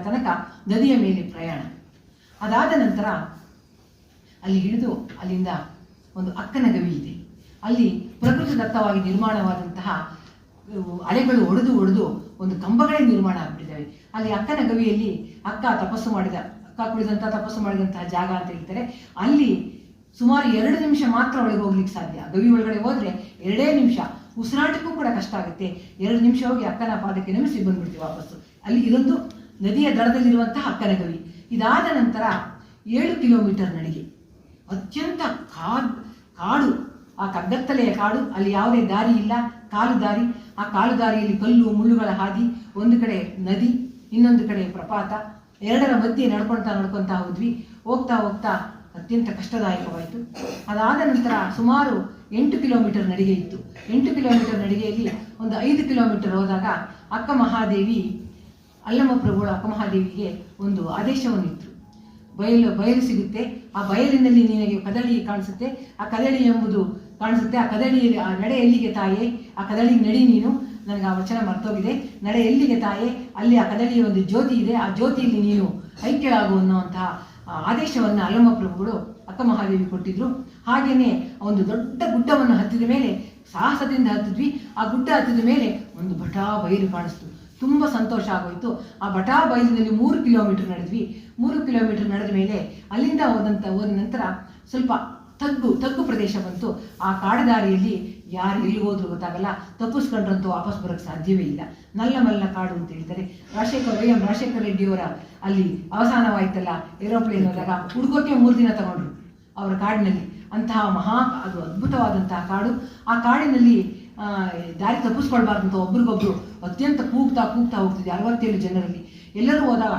ತನಕ ನದಿಯ ಮೇಲೆ ಪ್ರಯಾಣ. ಅದಾದ ನಂತರ ಅಲ್ಲಿ ಹಿಡಿದು ಅಲ್ಲಿಂದ ಒಂದು ಅಕ್ಕನ ಗವಿ ಇದೆ. ಅಲ್ಲಿ ಪ್ರಕೃತಿದತ್ತವಾಗಿ ನಿರ್ಮಾಣವಾದಂತಹ ಅಲೆಗಳು ಒಡೆದು ಒಂದು ಕಂಬಗಳೇ ನಿರ್ಮಾಣ ಆಗ್ಬಿಟ್ಟಿದ್ದಾವೆ. ಅಲ್ಲಿ ಅಕ್ಕನ ಗವಿಯಲ್ಲಿ ಅಕ್ಕ ತಪಸ್ಸು ಮಾಡಿದಂತಹ ಜಾಗ ಅಂತ ಹೇಳ್ತಾರೆ. ಅಲ್ಲಿ ಸುಮಾರು 2 ನಿಮಿಷ ಮಾತ್ರ ಒಳಗೆ ಹೋಗ್ಲಿಕ್ಕೆ ಸಾಧ್ಯ. ಗವಿ ಒಳಗಡೆ ಹೋದ್ರೆ 2 ನಿಮಿಷ, ಉಸಿರಾಟಕ್ಕೂ ಕೂಡ ಕಷ್ಟ ಆಗುತ್ತೆ. 2 ನಿಮಿಷ ಹೋಗಿ ಅಕ್ಕನ ಪಾದಕ್ಕೆ ನಮಿಸಿ ಬಂದ್ಬಿಡ್ತೀವಿ ವಾಪಸ್ಸು. ಅಲ್ಲಿ ಇದೊಂದು ನದಿಯ ದಡದಲ್ಲಿರುವಂತಹ ಅಕ್ಕನ ಗವಿ. ಇದಾದ ನಂತರ 7 ಕಿಲೋಮೀಟರ್ ನಡಿಗೆ, ಅತ್ಯಂತ ಕಾಡು, ಆ ಕಗ್ಗತ್ತಲೆಯ ಕಾಡು. ಅಲ್ಲಿ ಯಾವುದೇ ದಾರಿ ಇಲ್ಲ, ಕಾಲು ದಾರಿ. ಆ ಕಾಲು ದಾರಿಯಲ್ಲಿ ಕಲ್ಲು ಮುಳ್ಳುಗಳ ಹಾದಿ, ಒಂದು ಕಡೆ ನದಿ, ಇನ್ನೊಂದು ಕಡೆ ಪ್ರಪಾತ. 2ರ ಮಧ್ಯೆ ನಡ್ಕೊಳ್ತಾ ಹೋದ್ವಿ. ಹೋಗ್ತಾ ಅತ್ಯಂತ ಕಷ್ಟದಾಯಕವಾಯಿತು. ಅದಾದ ನಂತರ ಸುಮಾರು 8 ಕಿಲೋಮೀಟರ್ ನಡಿಗೆ ಇತ್ತು. 8 ಕಿಲೋಮೀಟರ್ ನಡಿಗೆಯಲ್ಲಿ ಒಂದು 5 ಕಿಲೋಮೀಟರ್ ಹೋದಾಗ ಅಕ್ಕ ಮಹಾದೇವಿ, ಅಲ್ಲಮ್ಮ ಪ್ರಭುಗಳು ಅಕ್ಕ ಮಹಾದೇವಿಗೆ ಒಂದು ಆದೇಶವನ್ನಿತ್ತು. ಬಯಲು ಸಿಗುತ್ತೆ. ಆ ಬಯಲಿನಲ್ಲಿ ನಿನಗೆ ಕದಳಿ ಕಾಣಿಸುತ್ತೆ. ಆ ಕದಳಿ ಎಂಬುದು ಕಾಣಿಸುತ್ತೆ. ಆ ಕದಳಿಯಲ್ಲಿ ಆ ನಡೆ ಎಲ್ಲಿಗೆ ತಾಯೇ, ಆ ಕದಳಿಗೆ ನಡಿ ನೀನು. ನನಗೆ ಆ ವಚನ ಮರ್ತೋಗಿದೆ. ನಡೆ ಎಲ್ಲಿಗೆ ತಾಯೇ, ಅಲ್ಲಿ ಆ ಕದಳಿಯ ಒಂದು ಜ್ಯೋತಿ ಇದೆ, ಆ ಜ್ಯೋತಿಯಲ್ಲಿ ನೀನು ಐಕ್ಯಳಾಗು ಅನ್ನುವಂತಹ ಆದೇಶವನ್ನು ಅಲ್ಲಮ್ಮ ಪ್ರಭುಗಳು ಅಕ್ಕ ಮಹಾದೇವಿ ಕೊಟ್ಟಿದ್ರು. ಹಾಗೆಯೇ ಒಂದು ದೊಡ್ಡ ಗುಡ್ಡವನ್ನು ಹತ್ತಿದ ಮೇಲೆ ಸಾಹಸದಿಂದ ಹತ್ತಿದ್ವಿ. ಆ ಗುಡ್ಡ ಹತ್ತಿದ ಮೇಲೆ ಒಂದು ಬಟಾ ಬಯಲು ಕಾಣಿಸ್ತು. ತುಂಬ ಸಂತೋಷ ಆಗೋಯ್ತು. ಆ ಬಟಾ ಬಯಲಿನಲ್ಲಿ 3 ಕಿಲೋಮೀಟರ್ ನಡೆದ್ವಿ. 3 ಕಿಲೋಮೀಟರ್ ನಡೆದ ಮೇಲೆ ಅಲ್ಲಿಂದ ಹೋದ ನಂತರ ಸ್ವಲ್ಪ ತಗ್ಗು ಪ್ರದೇಶ ಬಂತು. ಆ ಕಾಡುದಾರಿಯಲ್ಲಿ ಯಾರು ಎಲ್ಲಿ ಹೋದ್ರೂ ಗೊತ್ತಾಗಲ್ಲ. ತಪ್ಪಿಸ್ಕೊಂಡ್ರಂತೂ ವಾಪಸ್ ಬರೋಕ್ಕೆ ಸಾಧ್ಯವೇ ಇಲ್ಲ. ನಲ್ಲಮಲ್ಲ ಕಾಡು ಅಂತ ಹೇಳ್ತಾರೆ. ರಾಜಶೇಖರ ರೆಡ್ಡಿಯವರ ಅಲ್ಲಿ ಅವಸಾನವಾಯ್ತಲ್ಲ ಏರೋಪ್ಲೇನ್ ಹೋದಾಗ, ಹುಡುಕೋಕೆ 3 ದಿನ ತಗೊಂಡ್ರು ಅವರ ಕಾಡಿನಲ್ಲಿ. ಅಂತಹ ಅದು ಅದ್ಭುತವಾದಂತಹ ಕಾಡು. ಆ ಕಾಡಿನಲ್ಲಿ ದಾರಿ ತಪ್ಪಿಸ್ಕೊಳ್ಬಾರ್ದಂತ ಒಬ್ರಿಗೊಬ್ರು ಅತ್ಯಂತ ಕೂಗ್ತಾ ಹೋಗ್ತಿದ್ದೆ 67 ಜನರಲ್ಲಿ. ಎಲ್ಲರೂ ಹೋದಾಗ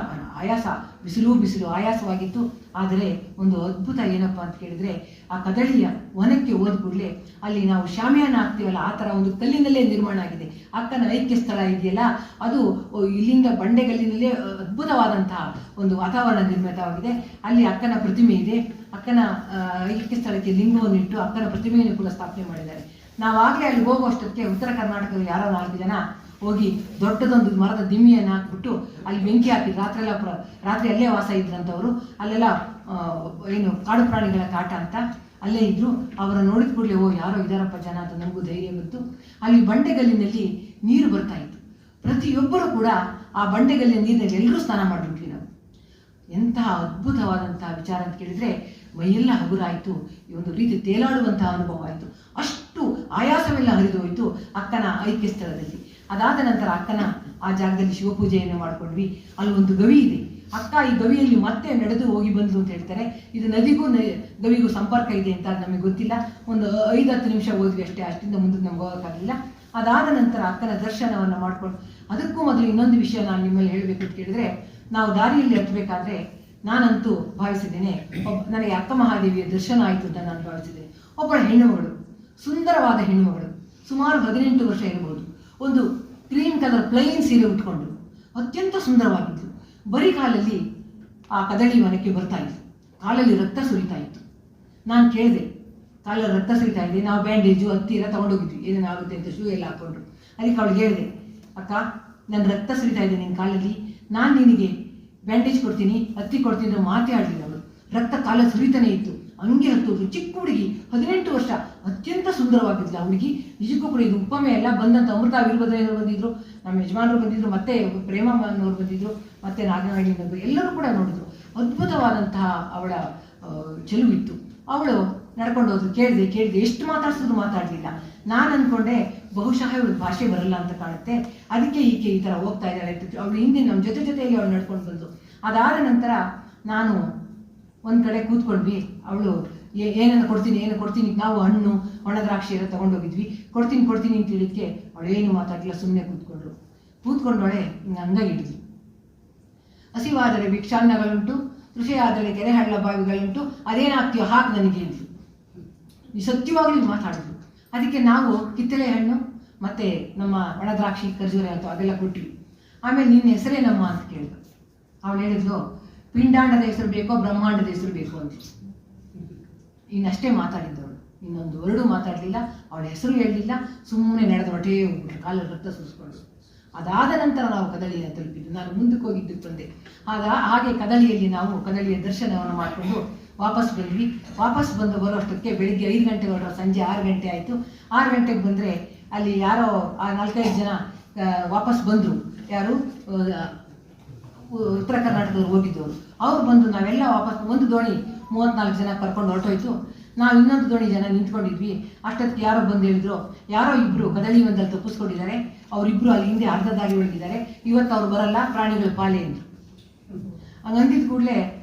ಬಿಸಿಲು ಆಯಾಸವಾಗಿತ್ತು. ಆದರೆ ಒಂದು ಅದ್ಭುತ ಏನಪ್ಪ ಅಂತ ಕೇಳಿದ್ರೆ, ಆ ಕದಳಿಯ ವನಕ್ಕೆ ಹೋದ ಕೂಡಲೇ ಅಲ್ಲಿ ನಾವು ಶಾಮಿಯಾನ ಹಾಕ್ತೀವಲ್ಲ, ಆ ಥರ ಒಂದು ಕಲ್ಲಿನಲ್ಲೇ ನಿರ್ಮಾಣ ಆಗಿದೆ. ಅಕ್ಕನ ಐಕ್ಯ ಸ್ಥಳ ಇದೆಯಲ್ಲ, ಅದು ಇಲ್ಲಿಂದ ಬಂಡೆಗಲ್ಲಿನಲ್ಲೇ ಅದ್ಭುತವಾದಂತಹ ಒಂದು ವಾತಾವರಣ ನಿರ್ಮಿತವಾಗಿದೆ. ಅಲ್ಲಿ ಅಕ್ಕನ ಪ್ರತಿಮೆ ಇದೆ. ಅಕ್ಕನ ಐಕ್ಯ ಸ್ಥಳಕ್ಕೆ ಲಿಂಗವನ್ನು ಇಟ್ಟು ಅಕ್ಕನ ಪ್ರತಿಮೆಯನ್ನು ಕೂಡ ಸ್ಥಾಪನೆ ಮಾಡಿದ್ದಾರೆ. ನಾವಾಗಲೇ ಅಲ್ಲಿ ಹೋಗುವಷ್ಟಕ್ಕೆ ಉತ್ತರ ಕರ್ನಾಟಕದ ಯಾರೋ 4 ಜನ ಹೋಗಿ ದೊಡ್ಡದೊಂದು ಮರದ ದಿಮ್ಮಿಯನ್ನು ಹಾಕ್ಬಿಟ್ಟು ಅಲ್ಲಿ ಬೆಂಕಿ ಹಾಕಿದ್ರು. ರಾತ್ರಿ ಅಲ್ಲೇ ವಾಸ ಇದ್ರಂಥವ್ರು. ಅಲ್ಲೆಲ್ಲ ಏನು ಕಾಡು ಪ್ರಾಣಿಗಳ ಕಾಟ ಅಂತ ಅಲ್ಲೇ ಇದ್ರು. ಅವರನ್ನು ನೋಡಿದ ಕೂಡಲೇ ಯಾರೋ ಇದಾರಪ್ಪ ಜನ ಅಂತ ನಮಗೂ ಧೈರ್ಯ ಬಂತು. ಅಲ್ಲಿ ಬಂಡೆಗಲ್ಲಿನಲ್ಲಿ ನೀರು ಬರ್ತಾ ಇತ್ತು. ಪ್ರತಿಯೊಬ್ಬರು ಕೂಡ ಆ ಬಂಡೆಗಲ್ಲಿನ ನೀರಿನಲ್ಲಿ ಎಲ್ಲರೂ ಸ್ನಾನ ಮಾಡಿಬಿಟ್ವಿ ನಾವು. ಎಂತಹ ಅದ್ಭುತವಾದಂತಹ ವಿಚಾರ ಅಂತ ಕೇಳಿದರೆ ಮೈಯೆಲ್ಲ ಹಗುರಾಯಿತು. ಈ ಒಂದು ರೀತಿ ತೇಲಾಡುವಂತಹ ಅನುಭವ ಆಯಿತು. ಅಷ್ಟು ಆಯಾಸವೆಲ್ಲ ಹರಿದು ಹೋಯಿತು ಅಕ್ಕನ ಐಕ್ಯ ಸ್ಥಳದಲ್ಲಿ. ಅದಾದ ನಂತರ ಅಕ್ಕನ ಆ ಜಾಗದಲ್ಲಿ ಶಿವಪೂಜೆಯನ್ನು ಮಾಡಿಕೊಂಡ್ವಿ. ಅಲ್ಲಿ ಒಂದು ಗವಿ ಇದೆ. ಅಕ್ಕ ಈ ಗವಿಯಲ್ಲಿ ಮತ್ತೆ ನಡೆದು ಹೋಗಿ ಬಂದು ಅಂತ ಹೇಳ್ತಾರೆ. ಇದು ನದಿಗೂ ಗವಿಗೂ ಸಂಪರ್ಕ ಇದೆ ಅಂತ ನಮಗೆ ಗೊತ್ತಿಲ್ಲ. ಒಂದು 5-10 ನಿಮಿಷ ಹೋದ್ವಿ ಅಷ್ಟೇ. ಅಷ್ಟಿಂದ ಮುಂದಕ್ಕೆ ನಮ್ಗೆ ಹೋಗೋಕ್ಕಾಗಲಿಲ್ಲ. ಅದಾದ ನಂತರ ಅಕ್ಕನ ದರ್ಶನವನ್ನು ಮಾಡಿಕೊಂಡು, ಅದಕ್ಕೂ ಮೊದಲು ಇನ್ನೊಂದು ವಿಷಯ ನಾನು ನಿಮ್ಮಲ್ಲಿ ಹೇಳಬೇಕು ಅಂತ ಕೇಳಿದ್ರೆ, ನಾವು ದಾರಿಯಲ್ಲಿ ಹತ್ತಬೇಕಾದ್ರೆ ನಾನಂತೂ ಭಾವಿಸಿದ್ದೇನೆ, ನನಗೆ ಅಕ್ಕ ಮಹಾದೇವಿಯ ದರ್ಶನ ಆಯಿತು ಅಂತ ನಾನು ಭಾವಿಸಿದ್ದೇನೆ. ಒಬ್ಬಳ ಹೆಣ್ಣುಮಗಳು, ಸುಂದರವಾದ ಹೆಣ್ಣುಮಗಳು, ಸುಮಾರು 18 ವರ್ಷ ಇರಬಹುದು. ಒಂದು ಕ್ರೀಮ್ ಕಲರ್ ಪ್ಲೈನ್ ಸೀರೆ ಉಟ್ಕೊಂಡು ಅತ್ಯಂತ ಸುಂದರವಾಗಿದ್ದು, ಬರೀ ಕಾಲಲ್ಲಿ ಆ ಕದಳಿ ವನಕ್ಕೆ ಬರ್ತಾ ಇತ್ತು. ಕಾಲಲ್ಲಿ ರಕ್ತ ಸುರಿತಾ ಇತ್ತು. ನಾನು ಕೇಳಿದೆ, ಕಾಲಲ್ಲಿ ರಕ್ತ ಸುರಿತಾ ಇದೆ, ನಾವು ಬ್ಯಾಂಡೇಜು ಹತ್ತಿ ಎಲ್ಲ ತೊಗೊಂಡೋಗಿದ್ವಿ, ಏನೇನಾಗುತ್ತೆ ಅಂತ ಶೂ ಎಲ್ಲ ಹಾಕ್ಕೊಂಡ್ರು. ಅದಕ್ಕೆ ಅವಳಿಗೆ ಹೇಳಿದೆ, ಅಕ್ಕ ನನ್ನ ರಕ್ತ ಸುರಿತಾ ಇದೆ ನಿನ್ನ ಕಾಲಲ್ಲಿ, ನಾನು ನಿನಗೆ ಬ್ಯಾಂಡೇಜ್ ಕೊಡ್ತೀನಿ, ಹತ್ತಿ ಕೊಡ್ತೀನಿ ಅಂತ ಮಾತೇ ಆಡಲಿಲ್ಲ ಅವಳು. ರಕ್ತ ಕಾಲ ಸುರಿತಾನೆ ಇತ್ತು. ಹಂಗೆ ಹತ್ತೋದು. ಚಿಕ್ಕ ಹುಡುಗಿ 18 ವರ್ಷ, ಅತ್ಯಂತ ಸುಂದರವಾಗಿದ್ಲ ಆ ಹುಡುಗಿ. ನಿಜಕ್ಕೂ ಕೂಡ ಇದು ಉಪಮೆ ಎಲ್ಲ. ಬಂದಂಥ ಅಮೃತ ವೀರಭದ್ರಯ್ಯನವರು ಬಂದಿದ್ರು, ನಮ್ಮ ಯಜಮಾನರು ಬಂದಿದ್ರು, ಮತ್ತೆ ಪ್ರೇಮಮ್ಮನವರು ಬಂದಿದ್ರು, ಮತ್ತೆ ನಾಗನಹಳ್ಳಿನವರು, ಎಲ್ಲರೂ ಕೂಡ ನೋಡಿದ್ರು. ಅದ್ಭುತವಾದಂತಹ ಅವಳ ಚೆಲುವಿತ್ತು. ಅವಳು ನಡ್ಕೊಂಡು ಹೋದ್ರು. ಕೇಳಿದೆ ಎಷ್ಟು ಮಾತಾಡ್ಸಿದ್ರು ಮಾತಾಡಲಿಲ್ಲ. ನಾನು ಅಂದ್ಕೊಂಡೆ ಬಹುಶಃ ಇವಳು ಭಾಷೆ ಬರಲ್ಲ ಅಂತ ಕಾಣುತ್ತೆ, ಅದಕ್ಕೆ ಈಕೆ ಈ ಥರ ಹೋಗ್ತಾ ಇದ್ದಾಳೆ ಅಂತ. ಅವಳು ಹಿಂದೆ ನಮ್ಮ ಜೊತೆಯಲ್ಲಿ ಅವಳು ನಡ್ಕೊಂಡು ಬಂದು, ಅದಾದ ನಂತರ ನಾನು ಒಂದು ಕಡೆ ಕೂತ್ಕೊಂಡ್ವಿ. ಅವಳು ಏನನ್ನು ಕೊಡ್ತೀನಿ, ನಾವು ಹಣ್ಣು ಒಣ ದ್ರಾಕ್ಷಿ ಎಲ್ಲ ತೊಗೊಂಡೋಗಿದ್ವಿ. ಕೊಡ್ತೀನಿ ಅಂತ ಹೇಳಿದ್ಕೆ ಅವಳೇನು ಮಾತಾಡಲಿಲ್ಲ, ಸುಮ್ಮನೆ ಕೂತ್ಕೊಂಡವಳೆ ಹಂಗಾಗಿ ಹಿಡಿದ್ವಿ. ಹಸಿವಾದರೆ ಭಿಕ್ಷಾನ್ನಗಳುಂಟು, ತೃಷೆಯಾದರೆ ಕೆರೆ ಹಳ್ಳ ಬಾವಿಗಳುಂಟು, ಅದೇನಾಗ್ತೀಯೋ ಹಾಗೆ ನನಗೆ ಅಂದ್ಲು. ಸತ್ಯವಾಗ್ಲೂ ಮಾತಾಡಿದ್ರು. ಅದಕ್ಕೆ ನಾವು ಕಿತ್ತಳೆ ಹಣ್ಣು ಮತ್ತು ನಮ್ಮ ಒಣ ದ್ರಾಕ್ಷಿ ಖರ್ಜೂರ ಅಂತ ಅದೆಲ್ಲ ಕೊಟ್ವಿ. ಆಮೇಲೆ ನಿನ್ನ ಹೆಸರೇನಮ್ಮ ಅಂತ ಕೇಳಿದ್ರು. ಅವಳು ಹೇಳಿದ್ಲು, ಪಿಂಡಾಂಡದ ಹೆಸರು ಬೇಕೋ ಬ್ರಹ್ಮಾಂಡದ ಹೆಸರು ಬೇಕು ಅಂತ. ಇನ್ನಷ್ಟೇ ಮಾತಾಡಿದ್ದವಳು, ಇನ್ನೊಂದು ವರ್ಡು ಮಾತಾಡಲಿಲ್ಲ. ಅವಳ ಹೆಸರು ಹೇಳಲಿಲ್ಲ, ಸುಮ್ಮನೆ ನಡೆದು ಹೊಟ್ಟೆ ಹೋಗ್ಬಿಟ್ರು, ಕಾಲಲ್ಲಿ ರಕ್ತ ಸುರಿಸ್ಕೊಂಡು. ಅದಾದ ನಂತರ ನಾವು ಕದಳಿಯನ್ನು ತಲುಪಿದ್ದು. ನಾನು ಮುಂದಕ್ಕೆ ಹೋಗಿದ್ದಕ್ಕೆ ಬಂದೆ. ಹಾಗೆ ಕದಳಿಯಲ್ಲಿ ನಾವು ಕದಳಿಯ ದರ್ಶನವನ್ನು ಮಾಡಿಕೊಂಡು ವಾಪಸ್ ಬಂದ್ವಿ. ವಾಪಸ್ ಬರೋಷ್ಟಕ್ಕೆ ಬೆಳಿಗ್ಗೆ 5 ಗಂಟೆಗೆ ಹೊರಟು ಸಂಜೆ 6 ಗಂಟೆ ಆಯಿತು. 6 ಗಂಟೆಗೆ ಬಂದರೆ ಅಲ್ಲಿ ಯಾರೋ 4-5 ಜನ ವಾಪಸ್ ಬಂದರು. ಯಾರು ಉತ್ತರ ಕರ್ನಾಟಕದವ್ರು ಹೋಗಿದ್ದವರು. ಅವ್ರು ಬಂದು ನಾವೆಲ್ಲ ವಾಪಸ್, ಒಂದು ದೋಣಿ 34 ಜನ ಕರ್ಕೊಂಡು ಹೊರಟೋಯ್ತು. ನಾವು ಇನ್ನೊಂದು ದೋಣಿ ಜನ ನಿಂತ್ಕೊಂಡಿದ್ವಿ. ಅಷ್ಟೊತ್ತಿಗೆ ಯಾರೋ ಬಂದು ಹೇಳಿದ್ರು, ಯಾರೋ ಇಬ್ಬರು ಕದಳಿ ಒಂದಲ್ಲಿ ತಪ್ಪಿಸ್ಕೊಂಡಿದ್ದಾರೆ, ಅವರಿಬ್ಬರು ಅಲ್ಲಿ ಹಿಂದೆ ಅರ್ಧ ದಾರಿ ಒಳಗಿದ್ದಾರೆ, ಇವತ್ತು ಅವ್ರು ಬರಲ್ಲ, ಪ್ರಾಣಿಗಳ ಪಾಲೆ ಅಂದರು. ಹಂಗಂದಿದ್ದ ಕೂಡಲೇ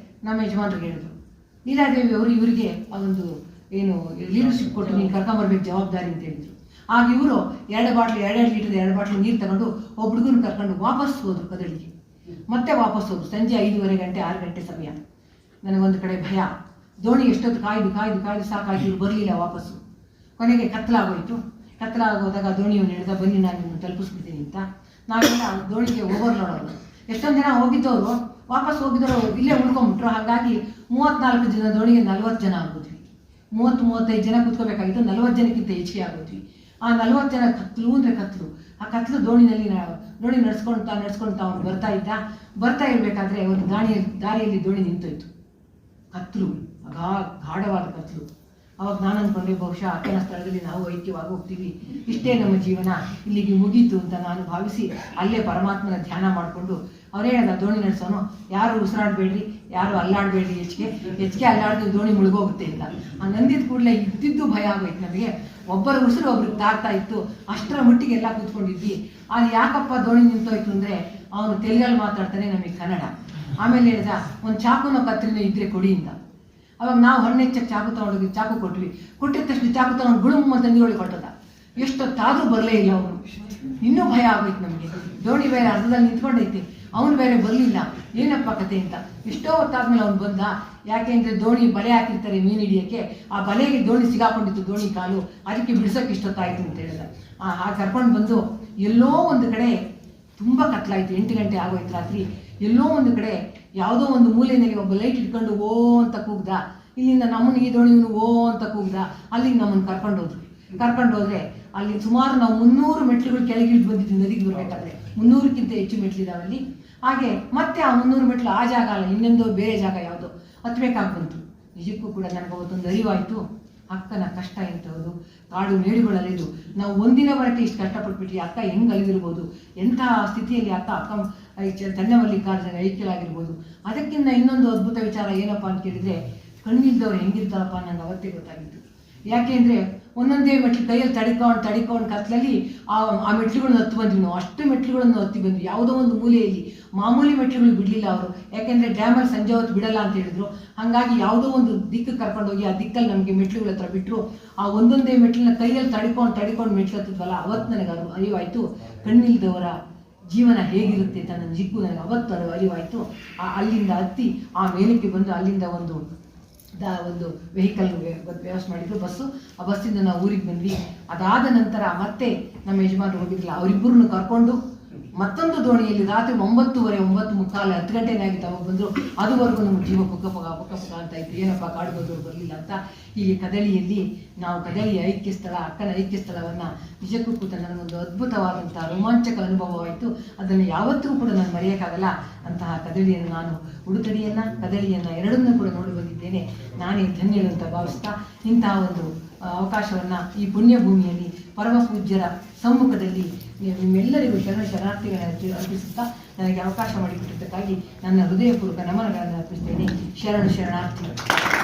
ನಮ್ಮ ಯಜಮಾನ್ರಿಗೆ ಹೇಳಿದ್ರು, ನೀಲಾದೇವಿ ಅವರು ಇವರಿಗೆ ಒಂದು ಏನು ಲೀಡರ್ಶಿಪ್ ಕೊಟ್ಟು ನೀನು ಕರ್ಕೊಂಬರ್ಬೇಕು ಜವಾಬ್ದಾರಿ ಅಂತ ಹೇಳಿದ್ರು. ಆಗ ಇವರು 2 ಲೀಟರ್ 2 ಬಾಟ್ಲು ನೀರು ತಗೊಂಡು ಒಬ್ಬ ಹುಡುಗನ ಕರ್ಕೊಂಡು ವಾಪಸ್ ಹೋದ್ರು ಕದಳಿಗೆ. ಮತ್ತೆ ವಾಪಸ್ ಹೋದ್ರು ಸಂಜೆ 5:15 ಗಂಟೆ 6 ಗಂಟೆ ಸಮಯ. ನನಗೊಂದು ಕಡೆ ಭಯ, ದೋಣಿ ಎಷ್ಟೊತ್ತು ಕಾಯ್ದು ಸಾಕಾಯ್ತು, ಇವ್ರು ಬರಲಿಲ್ಲ ವಾಪಸ್ಸು. ಕೊನೆಗೆ ಕತ್ತಲಾಗೋಯ್ತು. ಕತ್ತಲಾಗೋದಾಗ ದೋಣಿಯನ್ನು ಹಿಡಿದ, ಬನ್ನಿ ನಾನು ನಿಮ್ಮನ್ನು ತಲುಪಿಸ್ಬಿಡ್ತೀನಿ ಅಂತ. ನಾವೆಲ್ಲ ದೋಣಿಗೆ ಓವರ್ಲೋಡ್. ಎಷ್ಟೊಂದು ಜನ ಹೋಗಿದ್ದವರು ವಾಪಸ್ ಹೋಗಿದ್ದವರು ಇಲ್ಲೇ ಉಳ್ಕೊಂಡ್ಬಿಟ್ರು. ಹಾಗಾಗಿ 34 ಜನ ದೋಣಿಗೆ 40 ಜನ ಆಗೋದ್ವಿ. 30-35 ಜನ ಕೂತ್ಕೋಬೇಕಾಗಿತ್ತು, 40 ಜನಕ್ಕಿಂತ ಹೆಚ್ಚಿಗೆ ಆಗೋದ್ವಿ. ಆ 40 ಜನ ಕತ್ತಲು ಅಂದರೆ ಕತ್ತಲು. ಆ ಕತ್ತಲು ದೋಣಿ ನಡ್ಸ್ಕೊಳ್ತಾ ಅವ್ನು ಬರ್ತಾ ಇರಬೇಕಾದ್ರೆ ಒಂದು ದಾರಿಯಲ್ಲಿ ದೋಣಿ ನಿಂತೋಯ್ತು. ಕತ್ತಲು, ಗಾಢವಾದ ಕತ್ತಲು. ಅವಾಗ ನಾನು ಅಂದ್ಕೊಂಡೆ, ಬಹುಶಃ ಅಕ್ಕನ ಸ್ಥಳದಲ್ಲಿ ನಾವು ಐಕ್ಯವಾಗಿ ಹೋಗ್ತೀವಿ, ಇಷ್ಟೇ ನಮ್ಮ ಜೀವನ ಇಲ್ಲಿಗೆ ಮುಗೀತು ಅಂತ ನಾನು ಭಾವಿಸಿ ಅಲ್ಲೇ ಪರಮಾತ್ಮನ ಧ್ಯಾನ ಮಾಡಿಕೊಂಡು ಅವರೇ ಹೇಳಿದ, ದೋಣಿ ನಡೆಸೋನು, ಯಾರು ಉಸಿರಾಡಬೇಡ್ರಿ, ಯಾರು ಅಲ್ಲಾಡಬೇಡ್ರಿ, ಹೆಚ್ಚಿಗೆ ಅಲ್ಲಾಡಿದ್ರೆ ದೋಣಿ ಮುಳುಗೋಗುತ್ತೆ ಅಂತ. ಹಂಗಂದಿದ ಕೂಡಲೇ ಇದ್ದಿದ್ದು ಭಯ ಆಗೋಯ್ತು ನಮಗೆ. ಒಬ್ಬರ ಉಸಿರು ಒಬ್ರಿಗೆ ತಾಗ್ತಾ ಇತ್ತು. ಅಷ್ಟರ ಮಟ್ಟಿಗೆ ಎಲ್ಲ ಕೂತ್ಕೊಂಡಿದ್ವಿ. ಅಲ್ಲಿ ಯಾಕಪ್ಪ ದೋಣಿ ನಿಂತೋಯ್ತು ಅಂದರೆ, ಅವನು ತೆಲುಗಲ್ಲಿ ಮಾತಾಡ್ತಾನೆ, ನಮಗೆ ಕನ್ನಡ. ಆಮೇಲೆ ಹೇಳಿದ, ಒಂದು ಚಾಕುನೋ ಕತ್ರಿನೋ ಇದ್ರೆ ಕೊಡಿ ಅಂತ. ಅವಾಗ ನಾವು ಹಣ್ಣೆಚ್ಚಕ್ಕೆ ಚಾಕು ಕೊಟ್ವಿ. ಕೊಟ್ಟಿದ ತಕ್ಷಣ ಚಾಕು ತಗೊಂಡು ಗುಳುಮ್ ತಂಗಿ ಒಳಗೆ ಕೊಟ್ಟದ. ಎಷ್ಟೊತ್ತಾದರೂ ಬರಲೇ ಇಲ್ಲ ಅವನು. ಇನ್ನೂ ಭಯ ಆಗೋಯ್ತು ನಮಗೆ. ದೋಣಿ ಬೇರೆ ಅರ್ಧದಲ್ಲಿ ನಿಂತ್ಕೊಂಡೈತಿ, ಅವನು ಬೇರೆ ಬರಲಿಲ್ಲ, ಏನಪ್ಪ ಕತೆ ಅಂತ. ಎಷ್ಟೋ ಹೊತ್ತಾದ್ಮೇಲೆ ಅವ್ನು ಬಂದ. ಯಾಕೆಂದರೆ ದೋಣಿ ಬಲೆ ಹಾಕಿರ್ತಾರೆ ಮೀನು ಹಿಡಿಯೋಕ್ಕೆ, ಆ ಬಲೆಗೆ ದೋಣಿ ಸಿಗಾಕೊಂಡಿತ್ತು, ದೋಣಿ ಕಾಲು, ಅದಕ್ಕೆ ಬಿಡಿಸೋಕೆ ಇಷ್ಟೊತ್ತಾಯಿತು ಅಂತ ಹೇಳಿದ. ಕರ್ಕೊಂಡು ಬಂದು ಎಲ್ಲೋ ಒಂದು ಕಡೆ ತುಂಬ ಕತ್ಲಾಯಿತು, 8 ಗಂಟೆ ಆಗೋಯ್ತು ರಾತ್ರಿ. ಎಲ್ಲೋ ಒಂದು ಕಡೆ ಯಾವುದೋ ಒಂದು ಮೂಲೆಯಲ್ಲಿ ಒಬ್ಬ ಲೈಟ್ ಇಟ್ಕೊಂಡು ಓ ಅಂತ ಕೂಗ್ದ. ಇಲ್ಲಿಂದ ನಮ್ಮನ್ನು ಈ ದೋಣಿಯನ್ನು ಓ ಅಂತ ಕೂಗ್ದ. ಅಲ್ಲಿಂದ ನಮ್ಮನ್ನು ಕರ್ಕೊಂಡು ಹೋದ್ರೆ ಅಲ್ಲಿ ಸುಮಾರು ನಾವು 300 ಮೆಟ್ಲುಗಳು ಕೆಳಗಿಳಿದು ಬಂದಿದ್ವಿ. ನದಿಗೆ ಬರಬೇಕಾದ್ರೆ 300ಕ್ಕಿಂತ ಹೆಚ್ಚು ಮೆಟ್ಲಿದಾವೆ ಅಲ್ಲಿ. ಹಾಗೆ ಮತ್ತೆ ಆ 300 ಮೆಟ್ಲು ಆ ಜಾಗ ಅಲ್ಲ, ಇನ್ನೊಂದು ಬೇರೆ ಜಾಗ ಯಾವುದೋ ಹತ್ಬೇಕಾಗಿ ಬಂತು. ನಿಜಕ್ಕೂ ಕೂಡ ನನಗೆ ಅವತ್ತೊಂದು ಅರಿವಾಯಿತು, ಅಕ್ಕನ ಕಷ್ಟ ಎಂಥದ್ದು. ಕಾಡು ಮೇಡುಗಳಲ್ಲಿದ್ದು ನಾವು ಒಂದಿನ ಬರಕ್ಕೆ ಇಷ್ಟು ಕಷ್ಟಪಟ್ಬಿಟ್ವಿ. ಅಕ್ಕ ಹೆಂಗೆ ಅಲ್ಲಿರ್ಬೋದು, ಎಂಥ ಸ್ಥಿತಿಯಲ್ಲಿ ಅಕ್ಕ ತನ್ನ ಮಲ್ಲಿಕಾರ್ಜುನ ಐಕ್ಯರಾಗಿರ್ಬೋದು. ಅದಕ್ಕಿಂತ ಇನ್ನೊಂದು ಅದ್ಭುತ ವಿಚಾರ ಏನಪ್ಪ ಅಂತ ಕೇಳಿದರೆ, ಕಣ್ಣಿಲ್ದವ್ರು ಹೆಂಗಿರ್ತಾರಪ್ಪ ನಂಗೆ ಅವತ್ತೇ ಗೊತ್ತಾಗಿತ್ತು. ಯಾಕೆಂದರೆ ಒಂದೊಂದೇ ಮೆಟ್ಲು ಕೈಯಲ್ಲಿ ತಡಿಕೊಂಡು ಕತ್ಲಲ್ಲಿ ಆ ಮೆಟ್ಲುಗಳನ್ನು ಹತ್ತಿ ಬಂದ್ವಿ ನಾವು. ಅಷ್ಟು ಮೆಟ್ಲುಗಳನ್ನು ಹತ್ತಿ ಬಂದ್ವಿ. ಯಾವುದೋ ಒಂದು ಮೂಲೆಯಲ್ಲಿ ಮಾಮೂಲಿ ಮೆಟ್ಲುಗಳು ಬಿಡಲಿಲ್ಲ ಅವರು. ಯಾಕೆಂದರೆ ಡ್ಯಾಮಲ್ಲಿ ಸಂಜೆ ಹೊತ್ತು ಬಿಡಲ್ಲ ಅಂತ ಹೇಳಿದ್ರು. ಹಾಗಾಗಿ ಯಾವುದೋ ಒಂದು ದಿಕ್ಕು ಕರ್ಕೊಂಡೋಗಿ ಆ ದಿಕ್ಕಲ್ಲಿ ನಮಗೆ ಮೆಟ್ಲುಗಳ ಹತ್ರ ಬಿಟ್ಟರು. ಆ ಒಂದೊಂದೇ ಮೆಟ್ಲನ್ನ ಕೈಯಲ್ಲಿ ತಡಿಕೊಂಡು ಮೆಟ್ಲು ಹತ್ತಿದ್ವಲ್ಲ, ಅವತ್ತು ನನಗೆ ಅರಿವಾಯಿತು ಕಣ್ಣಿಲ್ದವರ ಜೀವನ ಹೇಗಿರುತ್ತೆ ಅಂತ. ನನ್ನ ಜಿಕ್ಕು ನನಗೆ ಅವತ್ತು ಅರಿವಾಯಿತು. ಅಲ್ಲಿಂದ ಹತ್ತಿ ಆ ಮೇಲಕ್ಕೆ ಬಂದು ಅಲ್ಲಿಂದ ಒಂದು ವೆಹಿಕಲ್ ವ್ಯವಸ್ಥೆ ಮಾಡಿದ್ರು, ಬಸ್ಸು. ಆ ಬಸ್ಸಿಂದ ನಾವು ಊರಿಗೆ ಬಂದ್ವಿ. ಅದಾದ ನಂತರ ಮತ್ತೆ ನಮ್ಮ ಯಜಮಾನರು ಹೋಗಿದ್ದಿಲ್ಲ, ಅವರಿಬ್ಬರನ್ನು ಕರ್ಕೊಂಡು ಮತ್ತೊಂದು ದೋಣಿಯಲ್ಲಿ ರಾತ್ರಿ 9:30, 9:45, 10 ಗಂಟೆನೇ ಆಗಿತ್ತು ಅವಾಗ ಬಂದರು. ಅದುವರೆಗೂ ನಮ್ಮ ಜೀವ ಪುಕ್ಕ ಅಂತ ಇತ್ತು. ಏನಪ್ಪ ಕಾಡು ಬಂದವರು ಬರಲಿಲ್ಲ ಅಂತ. ಹೀಗೆ ಕದಳಿಯಲ್ಲಿ ನಾವು ಕದಳಿಯ ಐಕ್ಯ ಸ್ಥಳ, ಅಕ್ಕನ ಐಕ್ಯ ಸ್ಥಳವನ್ನು ನಿಜಕ್ಕೂ ಕೂತ ನನಗೊಂದು ಅದ್ಭುತವಾದಂಥ ರೋಮಾಂಚಕ ಅನುಭವವಾಯಿತು. ಅದನ್ನು ಯಾವತ್ತೂ ಕೂಡ ನಾನು ಮರೆಯೋಕ್ಕಾಗಲ್ಲ. ಅಂತಹ ಕದಳಿಯನ್ನು ನಾನು ಉಡುತಡಿಯನ್ನು ಕದಳಿಯನ್ನು ಎರಡನ್ನೂ ಕೂಡ ನೋಡಿ ಬಂದಿದ್ದೇನೆ. ನಾನೇ ಧನ್ಯಳು ಅಂತ ಭಾವಿಸ್ತಾ ಇಂತಹ ಒಂದು ಅವಕಾಶವನ್ನು ಈ ಪುಣ್ಯಭೂಮಿಯಲ್ಲಿ ಪರಮ ಪೂಜ್ಯರ ಸಮ್ಮುಖದಲ್ಲಿ ನಿಮ್ಮೆಲ್ಲರಿಗೂ ಶರಣಾರ್ಥಿಗಳನ್ನು ಅರ್ಪಿಸುತ್ತಾ ನನಗೆ ಅವಕಾಶ ಮಾಡಿಕೊಟ್ಟಿದ್ದಕ್ಕಾಗಿ ನನ್ನ ಹೃದಯಪೂರ್ವಕ ನಮನಗಳನ್ನು ಅರ್ಪಿಸ್ತೇನೆ. ಶರಣಾರ್ಥಿ.